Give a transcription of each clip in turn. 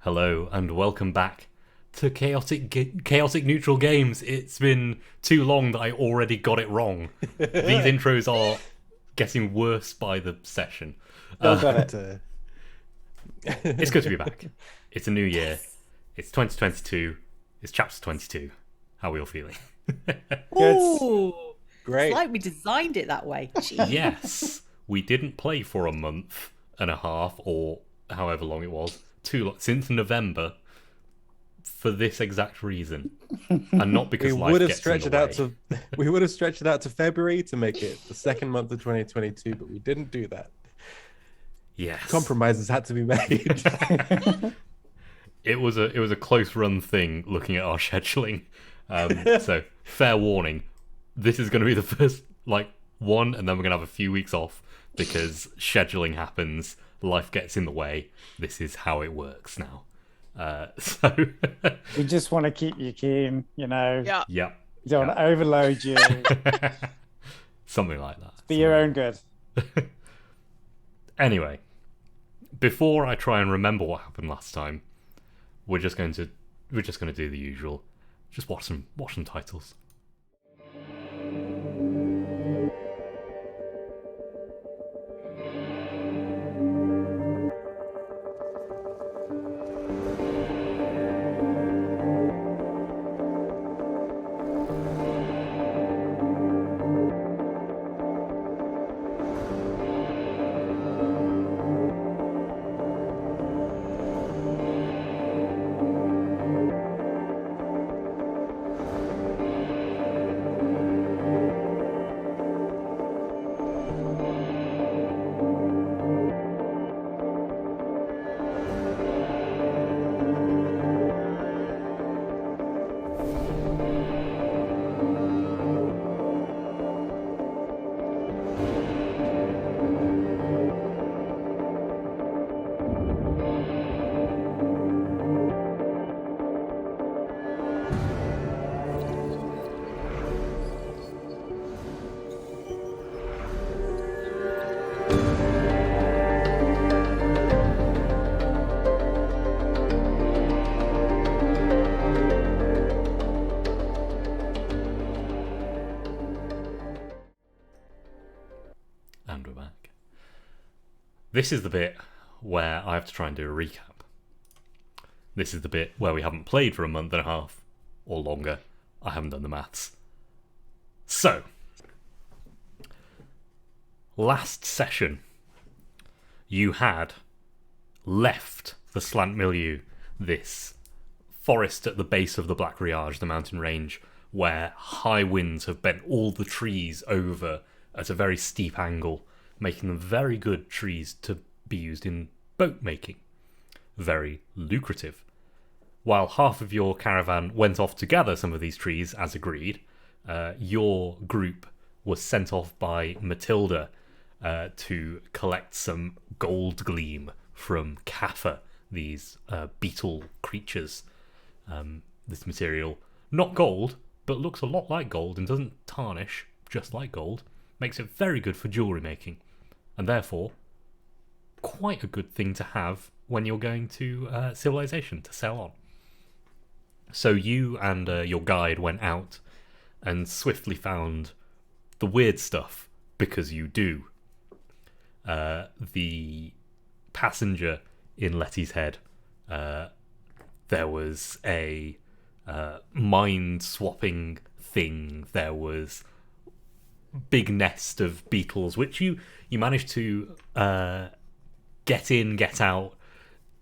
Hello and welcome back to Chaotic Neutral Games. It's been too long that I already got it wrong. These intros are getting worse by the session. Still got it. It's good to be back. It's a new year. It's 2022. It's chapter 22. How are we all feeling? Good. Great. It's like we designed it that way. Jeez. Yes, we didn't play for a month and a half or however long it was. Since November for this exact reason, and not because life gets in the way. We would have stretched it out to February to make it the second month of 2022, but we didn't do that. Yes, Compromises had to be made. it was a close run thing looking at our scheduling. So fair warning, this is going to be the first one, and then we're going to have a few weeks off because scheduling happens. Life gets in the way. This is how it works now. So we just want to keep you keen, Yeah. yeah, We don't want to overload you. something like that. For your own good. Anyway, before I try and remember what happened last time, we're just going to do the usual. Just watch some titles. And we're back. This is the bit where I have to try and do a recap. This is the bit where we haven't played for a month and a half or longer. I haven't done the maths. So, last session, you had left the Slant Milieu, this forest at the base of the Black Riage, the mountain range, where high winds have bent all the trees over at a very steep angle, making them very good trees to be used in boat making. Very lucrative. While half of your caravan went off to gather some of these trees, as agreed, your group was sent off by Matilda to collect some gold gleam from Kaffa, these beetle creatures. This material, not gold, but looks a lot like gold and doesn't tarnish, just like gold, makes it very good for jewellery making, and therefore quite a good thing to have when you're going to Civilization to sell on. So you and your guide went out and swiftly found the weird stuff, because you do. The passenger in Letty's head, there was a mind-swapping thing, there was big nest of beetles, which you managed to get in, get out,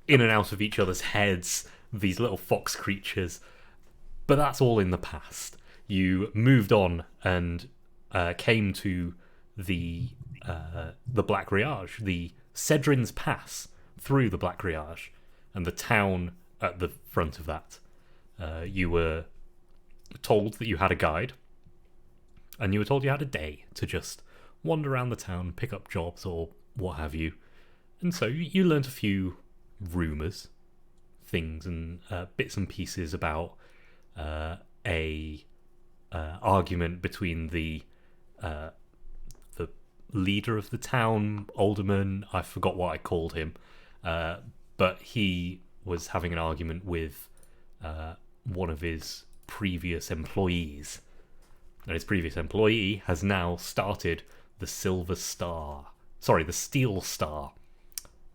in and out of each other's heads, these little fox creatures. But that's all in the past. You moved on and came to the Black Riage, the Cedrin's Pass through the Black Riage, and the town at the front of that. You were told that you had a guide, and you were told you had a day to just wander around the town, pick up jobs or what have you. And so you learnt a few rumours, things and bits and pieces about a argument between the leader of the town, alderman, I forgot what I called him, but he was having an argument with one of his previous employees. And his previous employee has now started the Silver Star. Sorry, the Steel Star.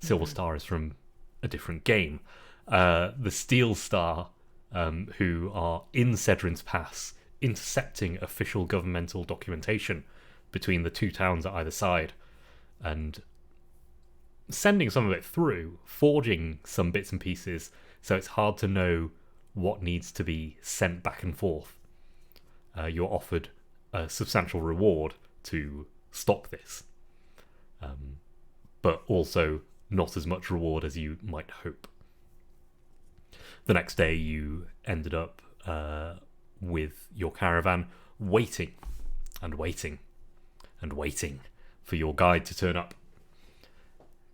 Silver Star is from a different game. The Steel Star, who are in Cedrin's Pass, intercepting official governmental documentation between the two towns at either side, and sending some of it through, forging some bits and pieces, so it's hard to know what needs to be sent back and forth. You're offered a substantial reward to stop this, but also not as much reward as you might hope. The next day you ended up with your caravan waiting and waiting and waiting for your guide to turn up.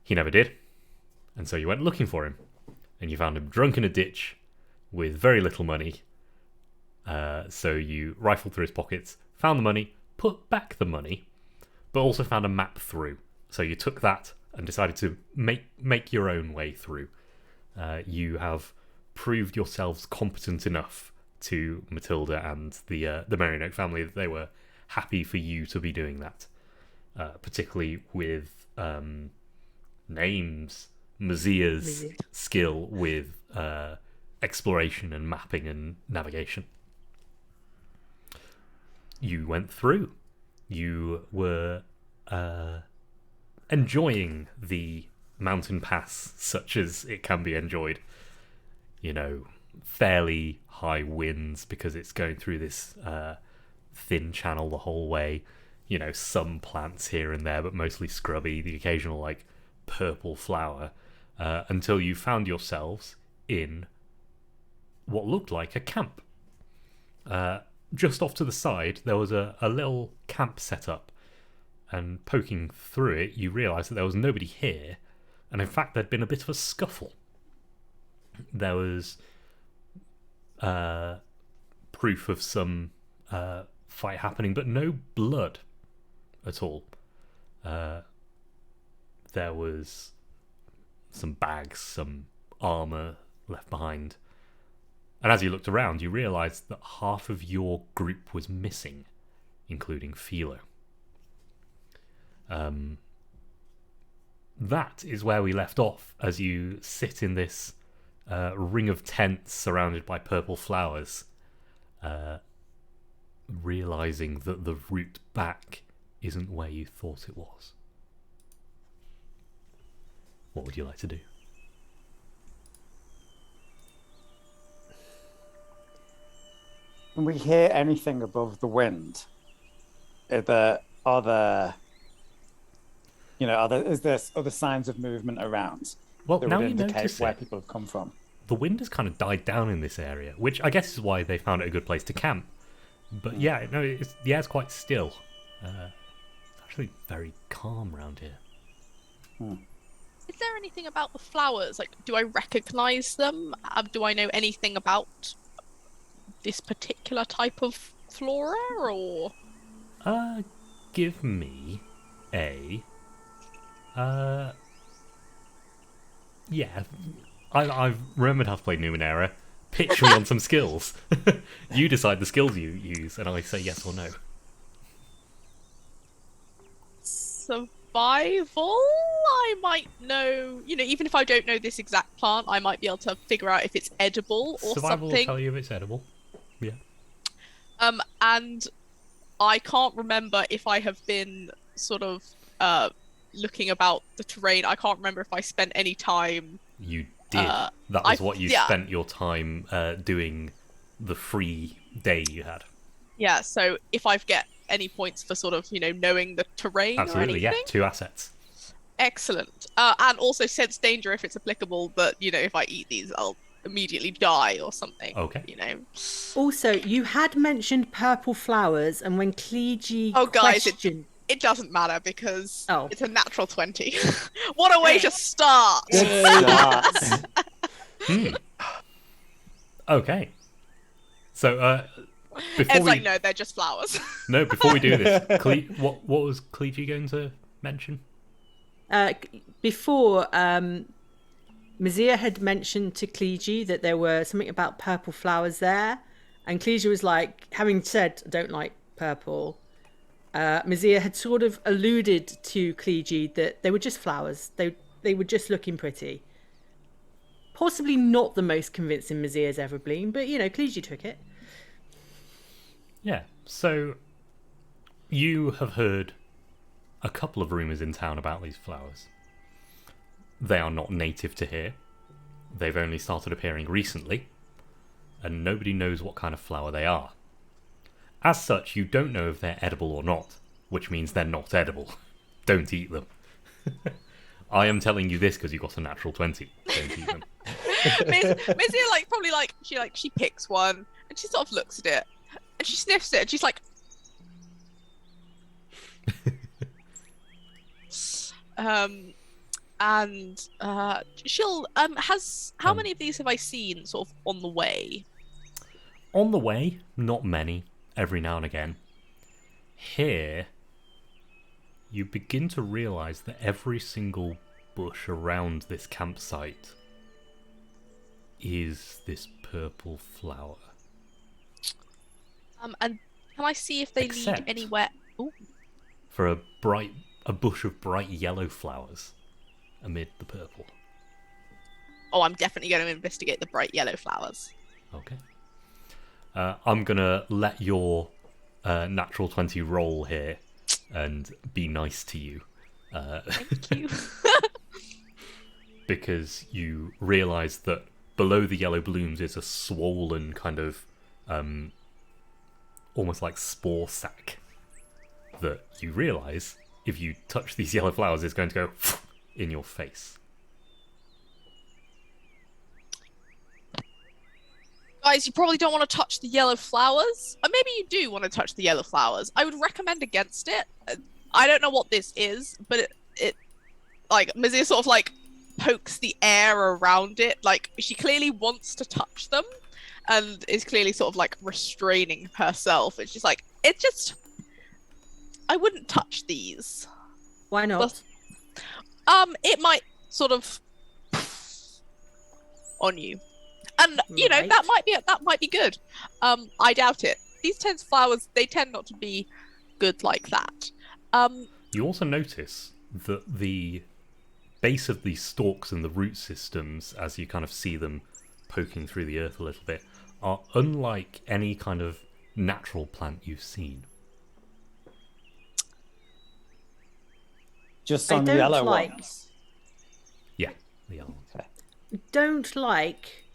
He never did, and so you went looking for him, and you found him drunk in a ditch with very little money. So you rifled through his pockets, found the money, put back the money, but also found a map through. So you took that and decided to make your own way through. You have proved yourselves competent enough to Matilda and the Merrynoak family that they were happy for you to be doing that, particularly with names, Mazia's skill with exploration and mapping and navigation. You went through. You were enjoying the mountain pass such as it can be enjoyed. You know, fairly high winds because it's going through this thin channel the whole way. You know, some plants here and there, but mostly scrubby, the occasional, like, purple flower, until you found yourselves in what looked like a camp. Just off to the side, there was a little camp set up, and poking through it, you realised that there was nobody here, and in fact there'd been a bit of a scuffle. There was proof of some fight happening, but no blood at all. There was some bags, some armour left behind. And as you looked around, you realised that half of your group was missing, including Philo. That is where we left off, as you sit in this ring of tents surrounded by purple flowers, realising that the route back isn't where you thought it was. What would you like to do? Can we hear anything above the wind? Is there other signs of movement around Well, that now would you indicate notice where it, people have come from? the wind has kind of died down in this area, which I guess is why they found it a good place to camp. But yeah, no, it's quite still. It's actually very calm around here. Is there anything about the flowers? Like, do I recognise them? Do I know anything about this particular type of flora, or? Give me a... yeah, I've remembered how to play Numenera. Pitch me on some skills. You decide the skills you use, and I say yes or no. Survival? I might know, even if I don't know this exact plant, I might be able to figure out if it's edible or Survival something. will tell you if it's edible. Yeah. And I can't remember if I have been sort of looking about the terrain. I can't remember if I spent any time. You did. That was what you spent your time doing the free day you had. Yeah, so if I get any points for sort of, knowing the terrain Absolutely, or anything. yeah. 2 assets. Excellent. And also sense danger if it's applicable, but, if I eat these, I'll immediately die or something. Okay. Also, you had mentioned purple flowers, and when Clegy guys, questioned... it doesn't matter because Oh. it's a natural 20. What a way to start! Okay. So, before It's we... like, no, they're just flowers. No, before we do this, what was Clegy going to mention? Before Mazia had mentioned to Cleege that there were something about purple flowers there, and Cleege was like, having said, I don't like purple, Mazia had sort of alluded to Cleege that they were just flowers. They were just looking pretty. Possibly not the most convincing Mazia's ever been, but, Cleege took it. Yeah, so you have heard a couple of rumours in town about these flowers. They are not native to here. They've only started appearing recently, and nobody knows what kind of flower they are. As such, you don't know if they're edible or not, which means they're not edible. Don't eat them. I am telling you this because you got a natural 20. Don't eat them. Mazia, she picks one, and she sort of looks at it, and she sniffs it, and she's like... she'll how many of these have I seen sort of on the way? On the way, not many, every now and again. Here, you begin to realise that every single bush around this campsite is this purple flower. And can I see if they Except lead anywhere? Ooh. For a bush of bright yellow flowers amid the purple. Oh, I'm definitely going to investigate the bright yellow flowers. Okay. I'm going to let your natural 20 roll here and be nice to you. Thank you. Because you realise that below the yellow blooms is a swollen kind of almost like spore sac that you realise if you touch these yellow flowers is going to go in your face. Guys, you probably don't want to touch the yellow flowers. Or maybe you do want to touch the yellow flowers. I would recommend against it. I don't know what this is, but it Mazia sort of pokes the air around it. She clearly wants to touch them and is clearly sort of restraining herself. And she's like, I wouldn't touch these. Why not? It might sort of on you. And Right. that might be good. I doubt it. These flowers, they tend not to be good like that. You also notice that the base of these stalks and the root systems, as you kind of see them poking through the earth a little bit, are unlike any kind of natural plant you've seen. Just I on don't yellow like- ones. Yeah, the yellow ones. Don't like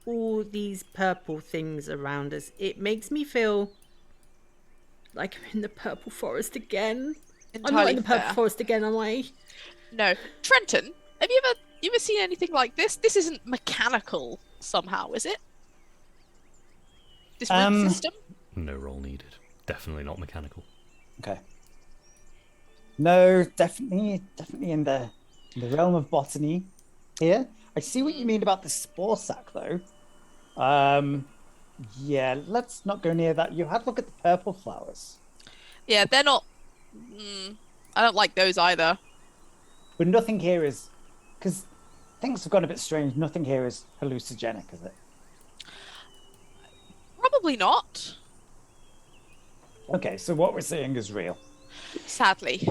all these purple things around us. It makes me feel like I'm in the purple forest again. I'm not Entirely in the purple fair. forest again, am I? No. Trenton, have you ever seen anything like this? This isn't mechanical somehow, is it? This root system? No roll needed. Definitely not mechanical. Okay. No, definitely in the realm of botany here. I see what you mean about the spore sac, though. Yeah, let's not go near that. You had a look at the purple flowers. Yeah, they're not... I don't like those either. But nothing here is... Because things have gone a bit strange. Nothing here is hallucinogenic, is it? Probably not, Okay, so what we're seeing is real. sadly.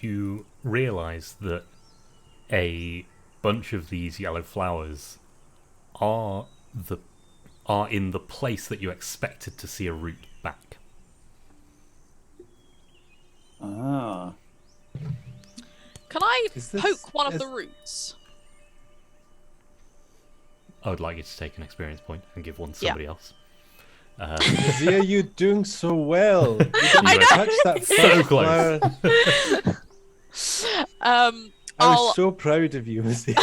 You realise that a bunch of these yellow flowers are in the place that you expected to see a root back. Ah. Can I Is this- poke one of is- the roots? I would like you to take an experience point and give one to Yeah. somebody else. Mazia, you're doing so well. You didn't I know. touch that So first close. flower. I I'll was so proud of you, Mazia.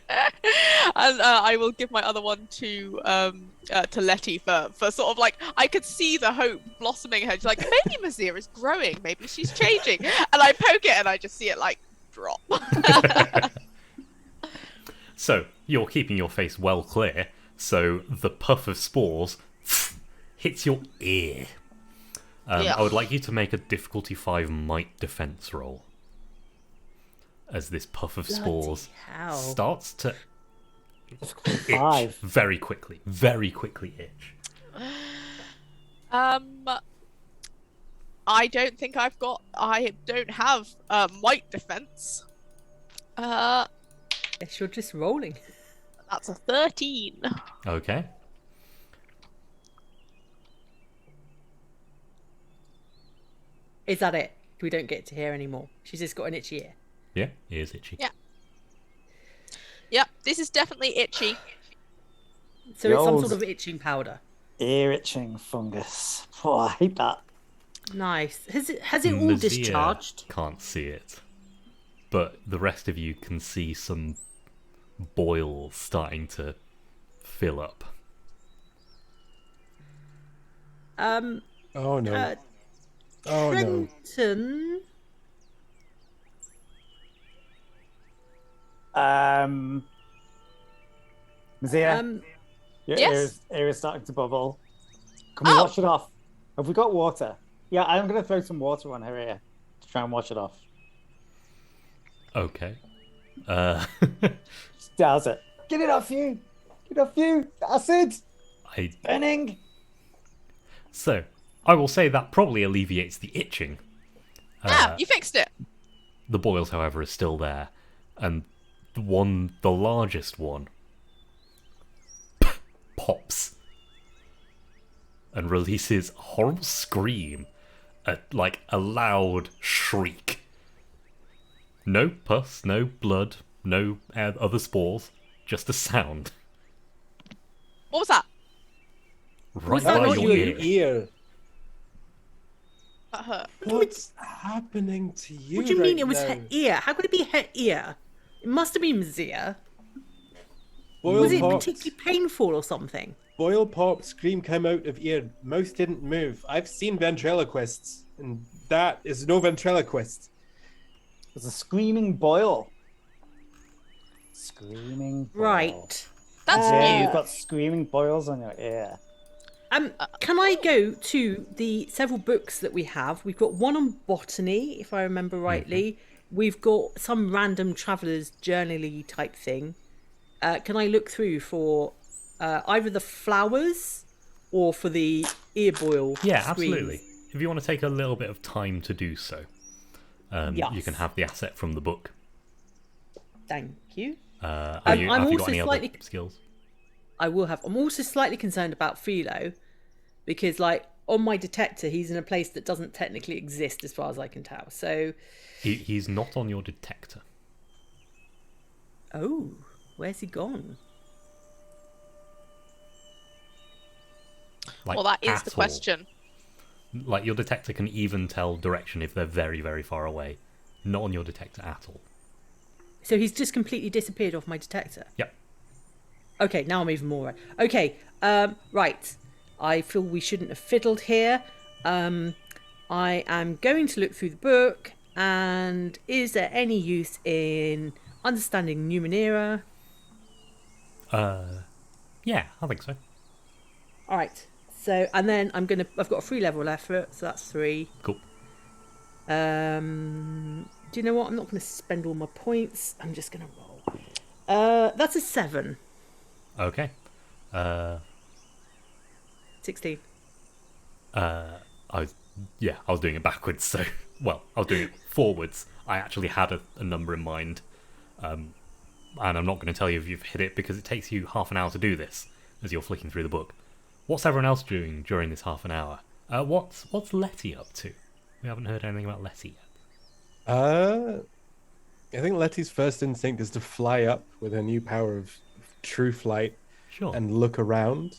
and I will give my other one to Letty for sort of I could see the hope blossoming her. She's like, maybe Mazia is growing, maybe she's changing, and I poke it and I just see it drop. So, you're keeping your face well clear, so the puff of spores hits your ear. Yeah. I would like you to make a difficulty 5 might defense roll. as this puff of Bloody spores hell. starts to itch 5. very quickly itch. I don't think I don't have white defense. Guess you're just rolling. That's a 13. Okay. Is that it? We don't get to hear anymore. She's just got an itchy ear. Yeah, it is itchy. Yeah. Yep, this is definitely itchy. So it's some Yours. sort of itching powder. Ear itching fungus. Oh, I hate that. Nice. Has it all Nazir discharged? can't see it, but the rest of you can see some boils starting to fill up. Oh no. Oh no. Trenton. Mazia, your Yes? ear is starting to bubble. Can we wash it off? Have we got water? Yeah, I'm going to throw some water on her ear to try and wash it off. Okay. Just douse it. Get it off you! Get it off you! Acid! I Burning! So, I will say that probably alleviates the itching. Yeah, you fixed it. The boils, however, are still there, and the largest one, pops and releases a horrible scream, like a loud shriek. No pus, no blood, no other spores, just a sound. What was that? Right that by not your you? ear. Ear. That hurt. What's happening to you? What do you right mean it was now? her ear? How could it be her ear? It must have been Mazia. Boil Was it pop, particularly painful or something? boil pop, scream come out of ear. Mouth didn't move. I've seen ventriloquists, and that is no ventriloquist. There's a screaming boil. Screaming boil. Right. That's Yeah, new. you've got screaming boils on your ear. Can I go to the several books that we have? We've got one on botany, if I remember rightly. We've got some random traveller's journal-y type thing. Can I look through for either the flowers or for the ear boil? Yeah, screams? absolutely. If you want to take a little bit of time to do so, you Yes. can have the asset from the book. Thank you. Have I'm you got also any slightly- other skills? I will have. I'm also slightly concerned about Philo because, like, on my detector, he's in a place that doesn't technically exist as far as I can tell. So, He's not on your detector. oh, where's he gone? Like, Well, that is at the all. question. Like, your detector can even tell direction if they're very, very far away. Not on your detector at all. So he's just completely disappeared off my detector. Yep. Okay, now I'm even more right. Okay, right. I feel we shouldn't have fiddled here. I am going to look through the book, and is there any use in understanding Numenera? Yeah, I think so. All right. So, and then I've got a 3 level effort, so that's 3. Cool. Do you know what? I'm not going to spend all my points. I'm just going to roll. That's a 7. Okay. 16. I was doing it backwards, so... Well, I was doing it forwards. I actually had a number in mind. And I'm not going to tell you if you've hit it, because it takes you half an hour to do this, as you're flicking through the book. What's everyone else doing during this half an hour? What's Letty up to? We haven't heard anything about Letty yet. I think Letty's first instinct is to fly up with her new power of true flight Sure. and look around.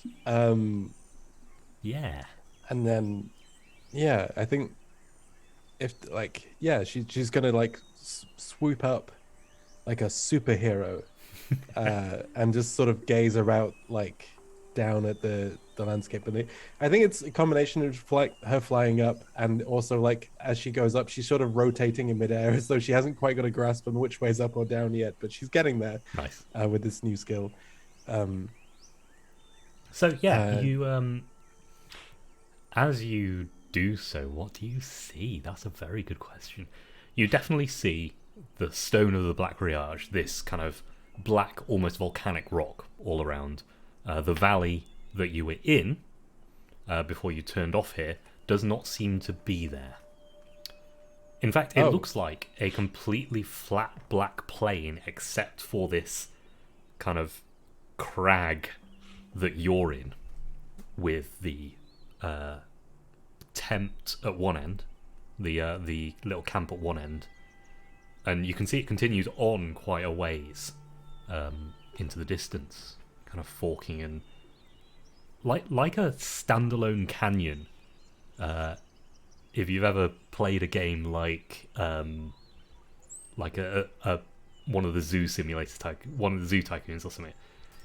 Yeah. And then, yeah, I think she's gonna like swoop up like a superhero, and just sort of gaze around like down at the landscape. And I think it's a combination of her flying up, and also like as she goes up, she's sort of rotating in midair as though she hasn't quite got a grasp on which way's up or down yet, but she's getting there. Nice. With this new skill. So, yeah, you... As you do so, what do you see? That's a very good question. You definitely see the stone of the Black Riage, this kind of black, almost volcanic rock all around. The valley that you were in before you turned off here does not seem to be there. In fact, it looks like a completely flat black plain except for this kind of crag that you're in with the tent at one end, the little camp at one end, and you can see it continues on quite a ways into the distance, kind of forking and like a standalone canyon. If you've ever played a game like a one of the zoo simulators one of the zoo tycoons or something,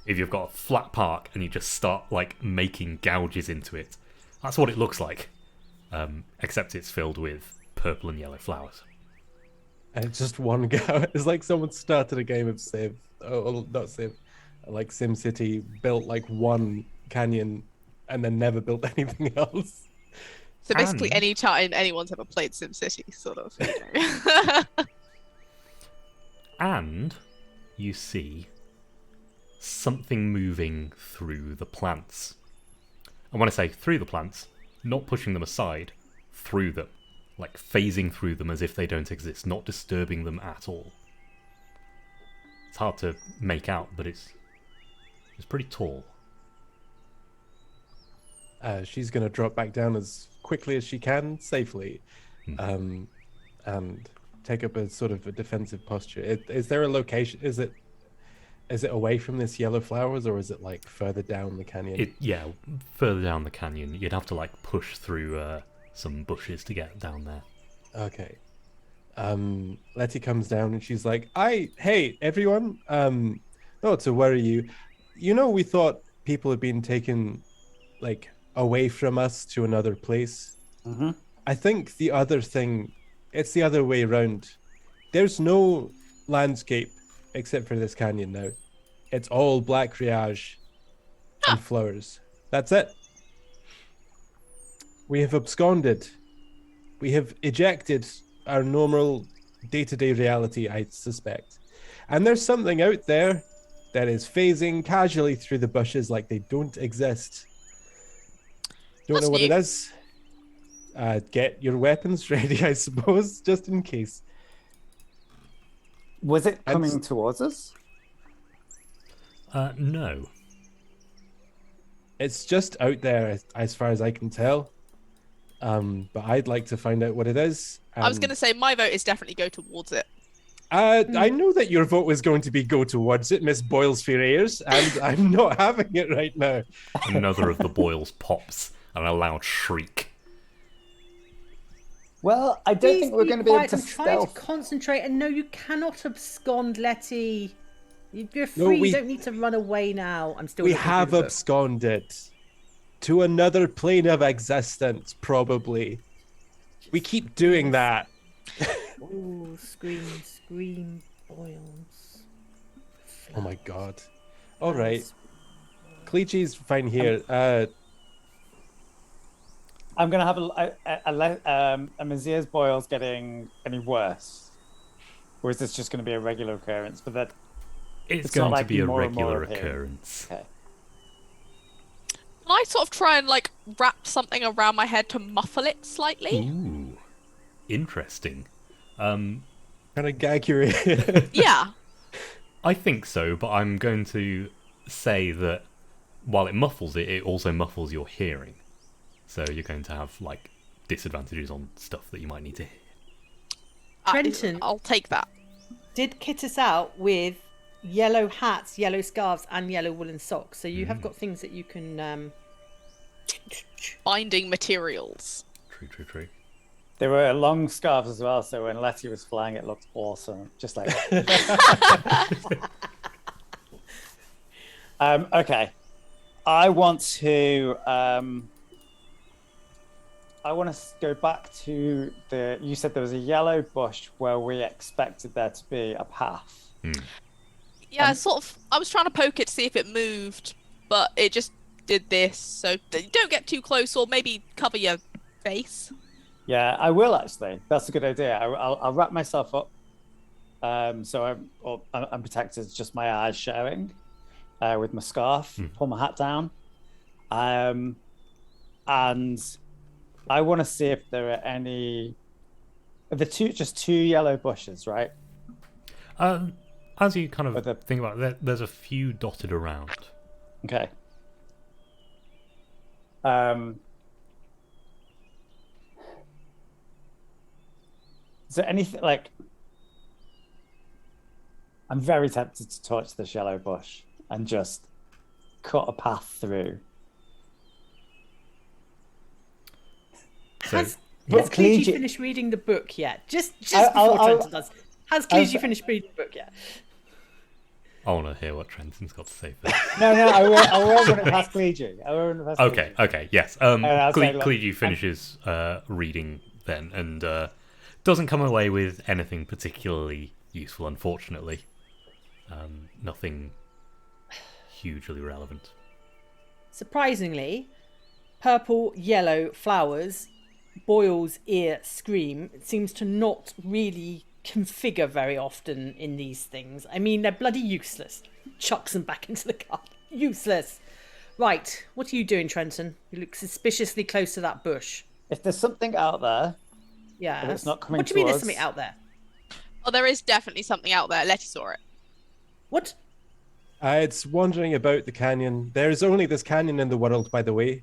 if you've got a flat park and you just start like making gouges into it, that's what it looks like, except it's filled with purple and yellow flowers. And it's just one gouge. It's like someone started a game of not Civ, like SimCity, built like one canyon and then never built anything else. So basically, And- any time anyone's ever played SimCity, sort of. You know. And you see something moving through the plants. And when I say through the plants, not pushing them aside, through them. Like phasing through them as if they don't exist, not disturbing them at all. It's hard to make out, but it's pretty tall. She's going to drop back down as quickly as she can, safely, and take up a sort of a defensive posture. Is there a location? Is it away from this yellow flowers, or is it like further down the canyon? Further down the canyon. You'd have to like push through some bushes to get down there. Okay. Letty comes down and she's like, hey, everyone. Not to worry you. You know, we thought people had been taken, like, away from us to another place. Mm-hmm. I think the other thing, it's the other way around. There's no landscape except for this canyon now. It's all black riage and flowers. That's it. We have absconded. We have ejected our normal day-to-day reality, I suspect. And there's something out there that is phasing casually through the bushes like they don't exist. Don't That's know what new. it is. Get your weapons ready, I suppose, just in case. Was it And- coming towards us? No. It's just out there, as far as I can tell. But I'd like to find out what it is. I was going to say my vote is definitely go towards it. I know that your vote was going to be go towards it, Miss Boyles Ferrers, and I'm not having it right now. Another of the boils pops and a loud shriek. Well, I don't think we're going to be able to I'm trying stealth. to concentrate, and no, you cannot abscond, Letty. You're free. No, You don't need to run away now. I'm still. We looking through have the book. absconded to another plane of existence, probably. We keep doing that. Ooh, scream, boils. Oh my god. All right. Cleeche's fine here. I'm going to have a Mazier's boils getting any worse? Or is this just going to be a regular occurrence? But that It's It's going not to like be a more and more regular of him. occurrence. okay. Can I sort of try and like wrap something around my head to muffle it slightly? Ooh. Interesting. Kind of gag your ear. Yeah. I think so, but I'm going to say that while it muffles it, it also muffles your hearing. So you're going to have like disadvantages on stuff that you might need to hear. Trenton. I'll take that. Did kit us out with yellow hats, yellow scarves, and yellow woolen socks. So you have got things that you can. Binding materials. True. There were long scarves as well, so when Letty was flying, it looked awesome. Just like. Okay. I want to. I want to go back to the. You said there was a yellow bush where we expected there to be a path. Yeah, sort of. I was trying to poke it to see if it moved, but it just did this. So don't get too close, or maybe cover your face. Yeah, I will actually. That's a good idea. I'll wrap myself up So I'm protected. It's just my eyes showing with my scarf. Pull my hat down. And I want to see if there are any. Just two yellow bushes, right? As you kind of But think about it, there's a few dotted around. Okay. Is there anything like? I'm very tempted to touch this yellow bush and just cut a path through. So, Has But Clegy Clegy- finished reading the book yet? Just I'll- before Trenton does. Has Clegy finished reading the book yet? I want to hear what Trenton's got to say first. No, I will run it past Clegy. Okay, yes. I'll say, look, Clegy finishes reading then, and doesn't come away with anything particularly useful, unfortunately. Nothing hugely relevant. Surprisingly, purple, yellow flowers, Boyle's ear scream, it seems to not really configure very often in these things. I mean, they're bloody useless. Chucks them back into the car. Useless. Right, what are you doing, Trenton? You look suspiciously close to that bush. If there's something out there, Yeah. it's not coming What do you mean there's towards- something out there? Oh, there is definitely something out there. Letty saw it. What? It's wandering about the canyon. There is only this canyon in the world, by the way.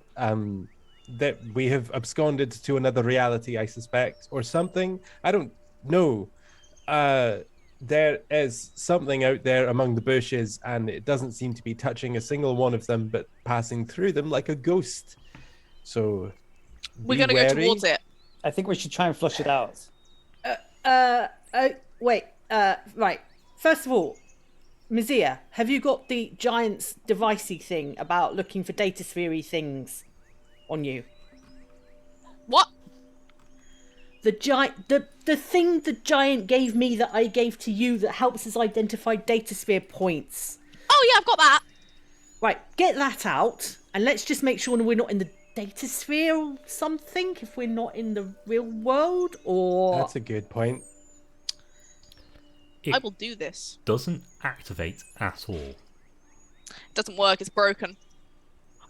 That we have absconded to another reality, I suspect, or something. I don't know. There is something out there among the bushes, and it doesn't seem to be touching a single one of them, but passing through them like a ghost. So We're be going to go wary. towards it. I think we should try and flush it out. Wait, right. First of all, Mizia, have you got the giant's devicey thing about looking for data sphere-y things on you? What? The thing the giant gave me that I gave to you that helps us identify data sphere points. Oh, yeah, I've got that. Right, get that out, and let's just make sure we're not in the data sphere or something, if we're not in the real world, or... That's a good point. It I will do this. doesn't activate at all. It doesn't work. It's broken.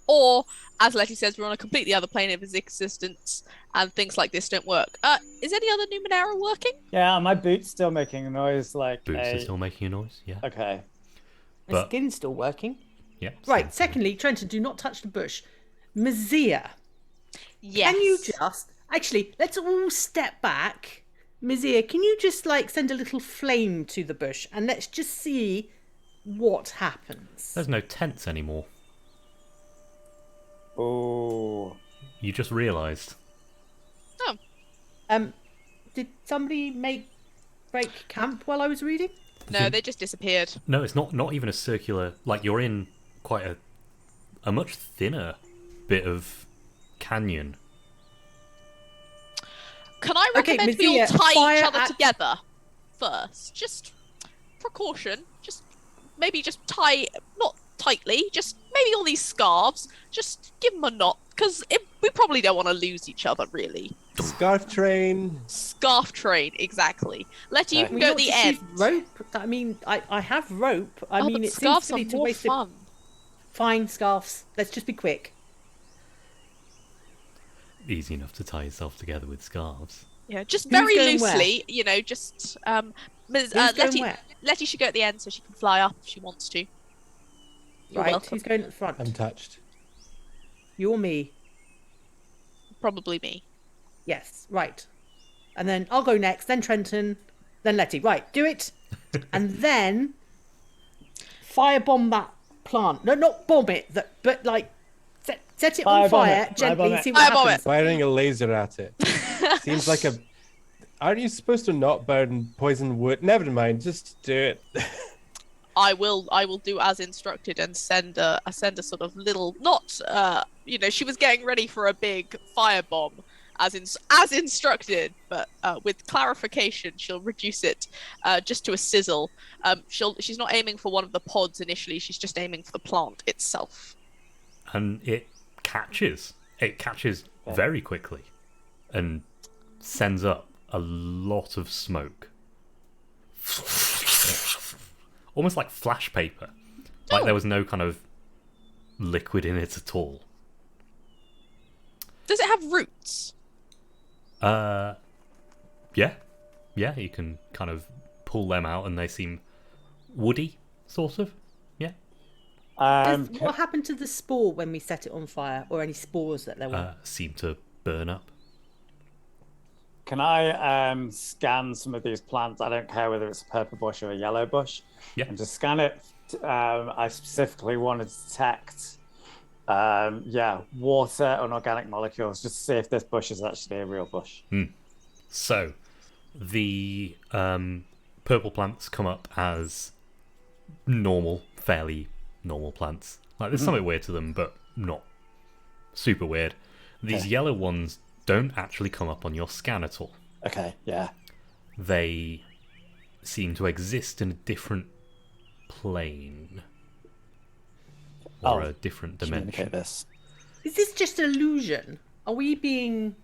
Or, as Letty says, we're on a completely other plane of his existence, and things like this don't work. Is any other Numenera working? Yeah, my boot's still making a noise like Boots a... are still making a noise, yeah. Okay. My but- skin's still working. Yeah. Right, same. secondly, Trenton, do not touch the bush. Mizia, Yes. can you just... Actually, let's all step back. Mizia, can you just, send a little flame to the bush, and let's just see what happens. There's no tents anymore. Oh. You just realised. Did somebody break camp while I was reading? No, they just disappeared. No, it's not even a circular. Like, you're in quite a much thinner bit of canyon. Can I Okay, recommend we all Mizia, tie fire each other at- together first? Just precaution. Maybe just tie, not tightly, just maybe all these scarves. Just give them a knot, because we probably don't want to lose each other, really. Scarf train. Scarf train, exactly. Letty, you can We go not at the just end. use rope? I mean, I have rope. I mean, but it seems scarves silly are to more waste fun. it. Fine, scarves. Let's just be quick. Easy enough to tie yourself together with scarves. Yeah, just Who's very going loosely, just Who's going Letty. where? Letty should go at the end so she can fly up if she wants to. You're Right, welcome. who's going at the front? Untouched. You or me? Probably me. Yes, right. And then I'll go next, then Trenton, then Letty. Right, do it. And then firebomb that plant. No, not bomb it, but set it on Firebomb fire it, gently, firebomb it. see what Firebomb happens. Firing a laser at it. Seems like a. Aren't you supposed to not burn poison wood? Never mind, just do it. I will do as instructed and send a sort of little, not she was getting ready for a big firebomb as instructed, but with clarification she'll reduce it just to a sizzle. She's not aiming for one of the pods initially, she's just aiming for the plant itself. And it catches. It catches very quickly and sends up a lot of smoke. almost like flash paper. Like there was no kind of liquid in it at all. Does it have roots? Yeah. Yeah, you can kind of pull them out and they seem woody, sort of. Yeah. What happened to the spore when we set it on fire, or any spores that there were? Seem to burn up. Can I scan some of these plants? I don't care whether it's a purple bush or a yellow bush. Yeah. And to scan it, I specifically wanted to detect, water and organic molecules, just to see if this bush is actually a real bush. So, the purple plants come up as normal, fairly normal plants. Like there's something weird to them, but not super weird. These yellow ones don't actually come up on your scan at all. Okay, yeah. They seem to exist in a different plane. Or a different dimension. Communicate this. Is this just illusion? Are we being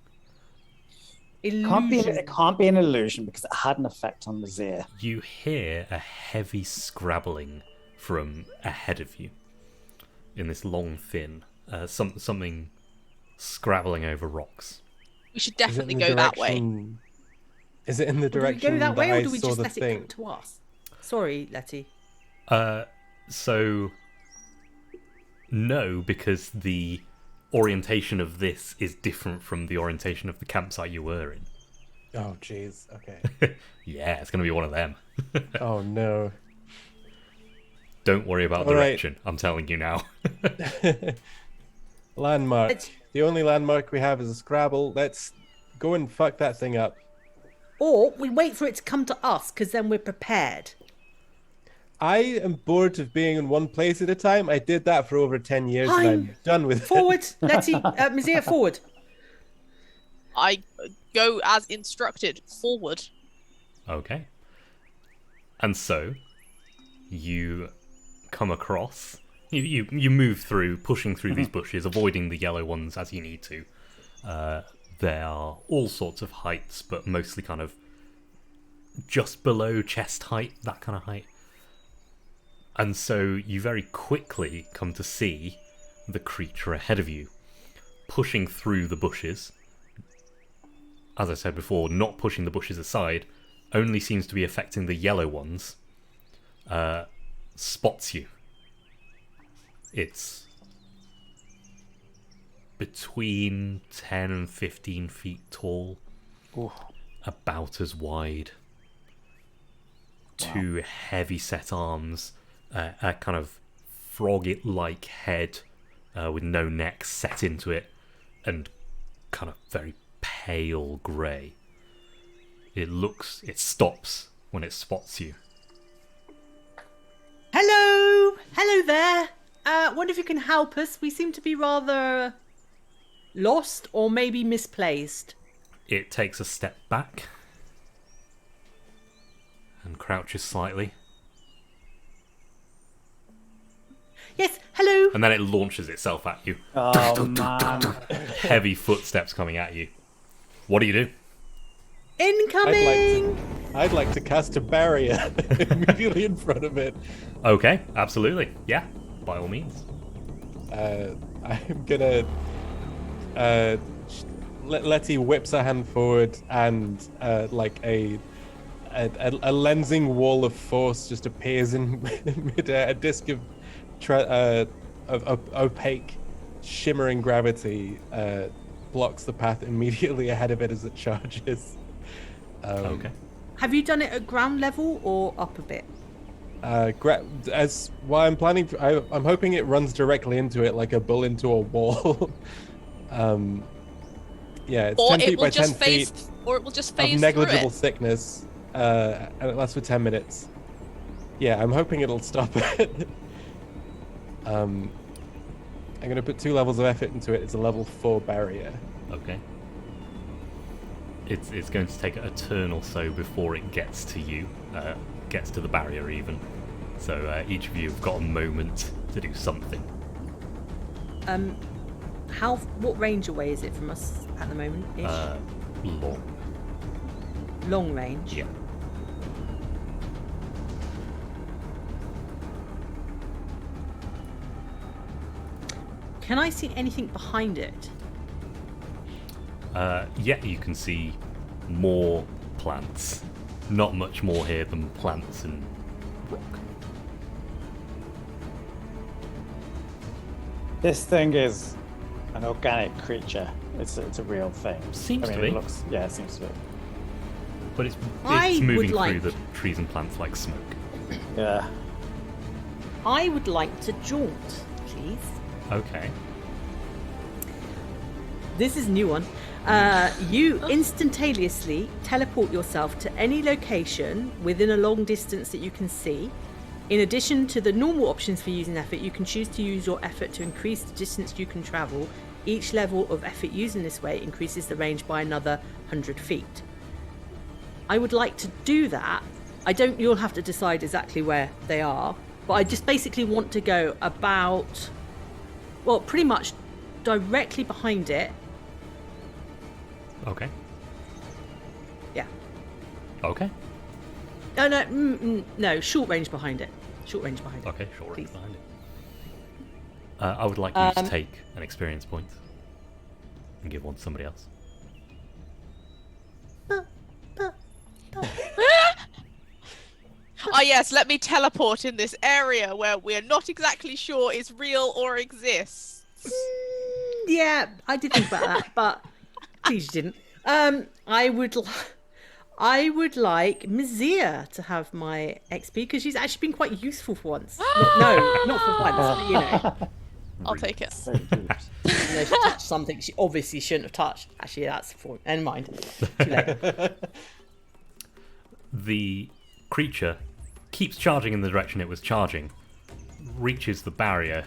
It can't be an illusion because it had an effect on Nazir. You hear a heavy scrabbling from ahead of you in this long thin, something scrabbling over rocks. We should definitely go that way. Is it in the Do we direction go that way, I or do we saw just the let it thing? come to us? Sorry, Letty. So no, because the orientation of this is different from the orientation of the campsite you were in. Oh, jeez. Okay. Yeah, it's going to be one of them. Oh, no. Don't worry about All right. direction. I'm telling you now. Landmark. It's- The only landmark we have is a Scrabble. Let's go and fuck that thing up. Or we wait for it to come to us, because then we're prepared. I am bored of being in one place at a time. I did that for over 10 years and I'm done with it. Forward, Letty, Mizia, forward. I go as instructed, forward. Okay. And so, you come across... You move through, pushing through these bushes, avoiding the yellow ones as you need to. There are all sorts of heights, but mostly kind of just below chest height, that kind of height. And so you very quickly come to see the creature ahead of you, pushing through the bushes. As I said before, not pushing the bushes aside, only seems to be affecting the yellow ones. Spots you. It's between 10 and 15 feet tall, about as wide. Two heavy set arms, a kind of frog-like head with no neck set into it, and kind of very pale grey. It stops when it spots you. Hello there. Wonder if you can help us. We seem to be rather lost or maybe misplaced. It takes a step back and crouches slightly. Yes, hello. And then it launches itself at you. Oh, man. Heavy footsteps coming at you. What do you do? Incoming. I'd like to cast a barrier immediately in front of it. Okay, absolutely. Yeah, by all means. I'm gonna Letty whips a hand forward and like a lensing wall of force just appears in midair. A disc of opaque, shimmering gravity blocks the path immediately ahead of it as it charges. Okay. Have you done it at ground level or up a bit? I'm planning. I'm hoping it runs directly into it like a bull into a wall. Yeah, it's Or 10 it feet will by 10 just phase, feet or it will just of phase through negligible it. thickness, and it lasts for 10 minutes. Yeah, I'm hoping it'll stop it. I'm gonna put 2 levels of effort into it. It's a level 4 barrier. Okay. It's going to take a turn or so before it gets to you, gets to the barrier even. So each of you have got a moment to do something. What range away is it from us at the moment? Long. Long range. Yeah. Can I see anything behind it? Yeah, you can see more plants. Not much more here than plants and rock. This thing is an organic creature. It's a real thing. Seems to be. It looks, yeah, it seems to be. But it's I would moving like- through the trees and plants like smoke. Yeah. I would like to jaunt, please. Okay. This is a new one. You instantaneously teleport yourself to any location within a long distance that you can see. In addition to the normal options for using effort, you can choose to use your effort to increase the distance you can travel. Each level of effort used in this way increases the range by another 100 feet. I would like to do that. You'll have to decide exactly where they are, but I just basically want to go about, well, pretty much directly behind it. Okay. Yeah. Okay. No, short range behind it. Short range behind it. Okay, sure. Please. Behind it. I would like you to take an experience point and give one to somebody else. Oh yes, let me teleport in this area where we're not exactly sure is real or exists. Yeah, I did think about that, but please didn't. I would like Mizia to have my XP because she's actually been quite useful for once. Not for once, but, you know. I'll take it. So good. You know, she touched something she obviously shouldn't have touched. Actually, that's for never mind. Too late. The creature keeps charging in the direction it was charging, reaches the barrier.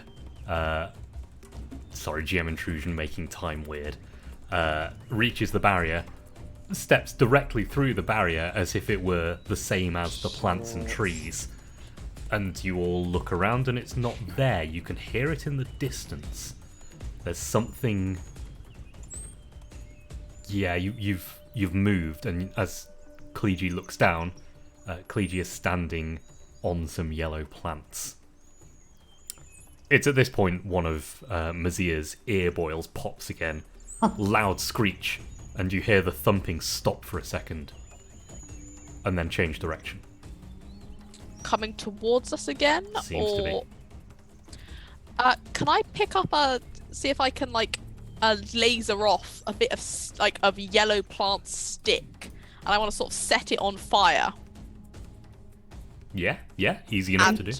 Sorry, GM intrusion making time weird. Reaches the barrier, steps directly through the barrier as if it were the same as the plants and trees. And you all look around and it's not there. You can hear it in the distance. There's something. Yeah, you've moved, and as Kliji looks down, Kliji is standing on some yellow plants. It's at this point one of Mazia's ear boils pops again. Loud screech, and you hear the thumping stop for a second, and then change direction. Coming towards us again? Seems to be. Can I pick up see if I can laser off a bit of yellow plant stick, and I want to sort of set it on fire. Yeah, easy enough And to do.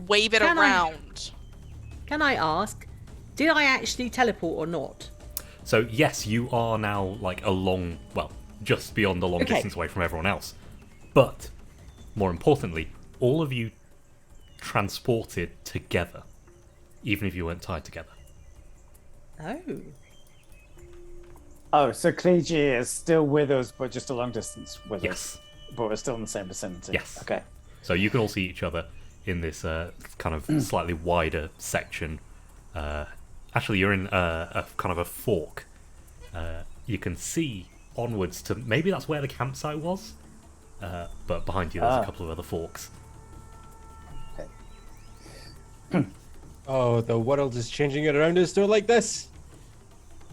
wave it Can I- around. Can I ask, did I actually teleport or not? So yes, you are now just beyond the long Okay. distance away from everyone else. But more importantly, all of you transported together, even if you weren't tied together. Oh. Oh, so Kliji is still with us, but just a long distance with Yes. us. But we're still in the same vicinity. Yes. Okay. So you can all see each other in this kind of slightly wider section. Actually, you're in a kind of a fork. You can see onwards to maybe that's where the campsite was, but behind you there's a couple of other forks. Oh, the world is changing it around us still like this.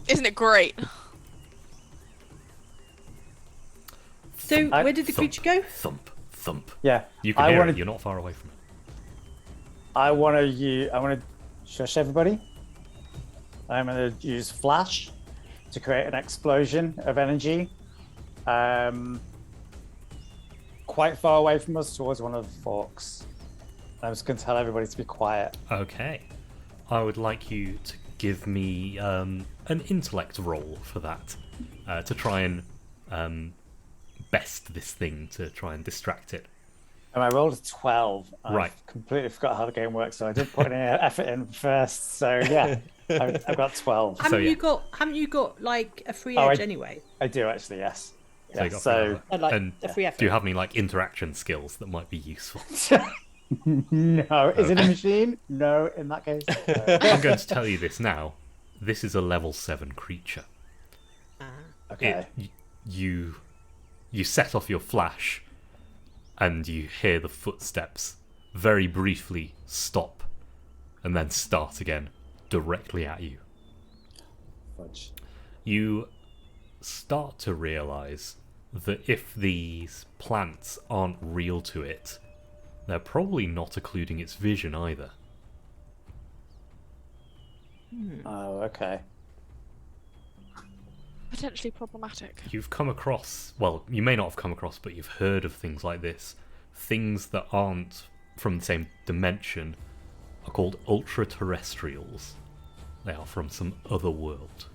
Isn't it great? So, where did the creature go? Thump, thump. Yeah. You can hear it. You're not far away from it. I want to shush everybody. I'm going to use flash to create an explosion of energy. Quite far away from us towards one of the forks. I'm just going to tell everybody to be quiet. Okay. I would like you to give me an intellect roll for that, to try and best this thing, to try and distract it. And I rolled a 12. Right. I completely forgot how the game works, so I did put any effort in first. So yeah, I've got 12. So, yeah. Haven't you got like a free Oh, edge anyway? I do actually, yes. So, you Yeah, got so and a free effort. do you have any interaction skills that might be useful? no, is it a machine? No, in that case. No. I'm going to tell you this now. This is a level 7 creature. Okay. You set off your flash, and you hear the footsteps very briefly stop, and then start again directly at you. Fudge. You start to realise that if these plants aren't real to it, they're probably not occluding its vision either. Oh, okay. Potentially problematic. You've come across, well, you may not have come across, but you've heard of things like this. Things that aren't from the same dimension are called ultra-terrestrials. They are from some other world.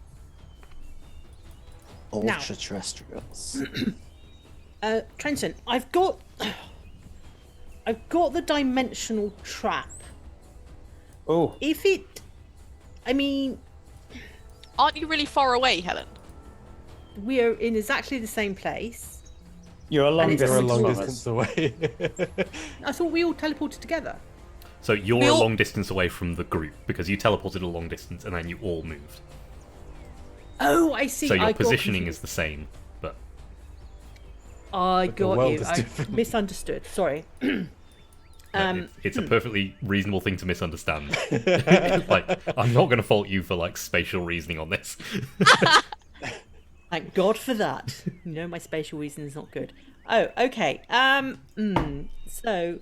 Ultra-terrestrials. Trenton, I've got the dimensional trap. Oh, If it, I mean, Aren't you really far away, Helen? we're in exactly the same place. you're a long it's They're a distance long from distance us. away. I thought we all teleported together. So you're We a all- long distance away from the group because you teleported a long distance and then you all moved. Oh, I see. So your I got positioning confused. is the same, but I the got world you. is I different. misunderstood. Sorry. it's a perfectly reasonable thing to misunderstand. Like, I'm not going to fault you for like spatial reasoning on this. Thank God for that. You know, my spatial reason is not good. Oh, okay. So,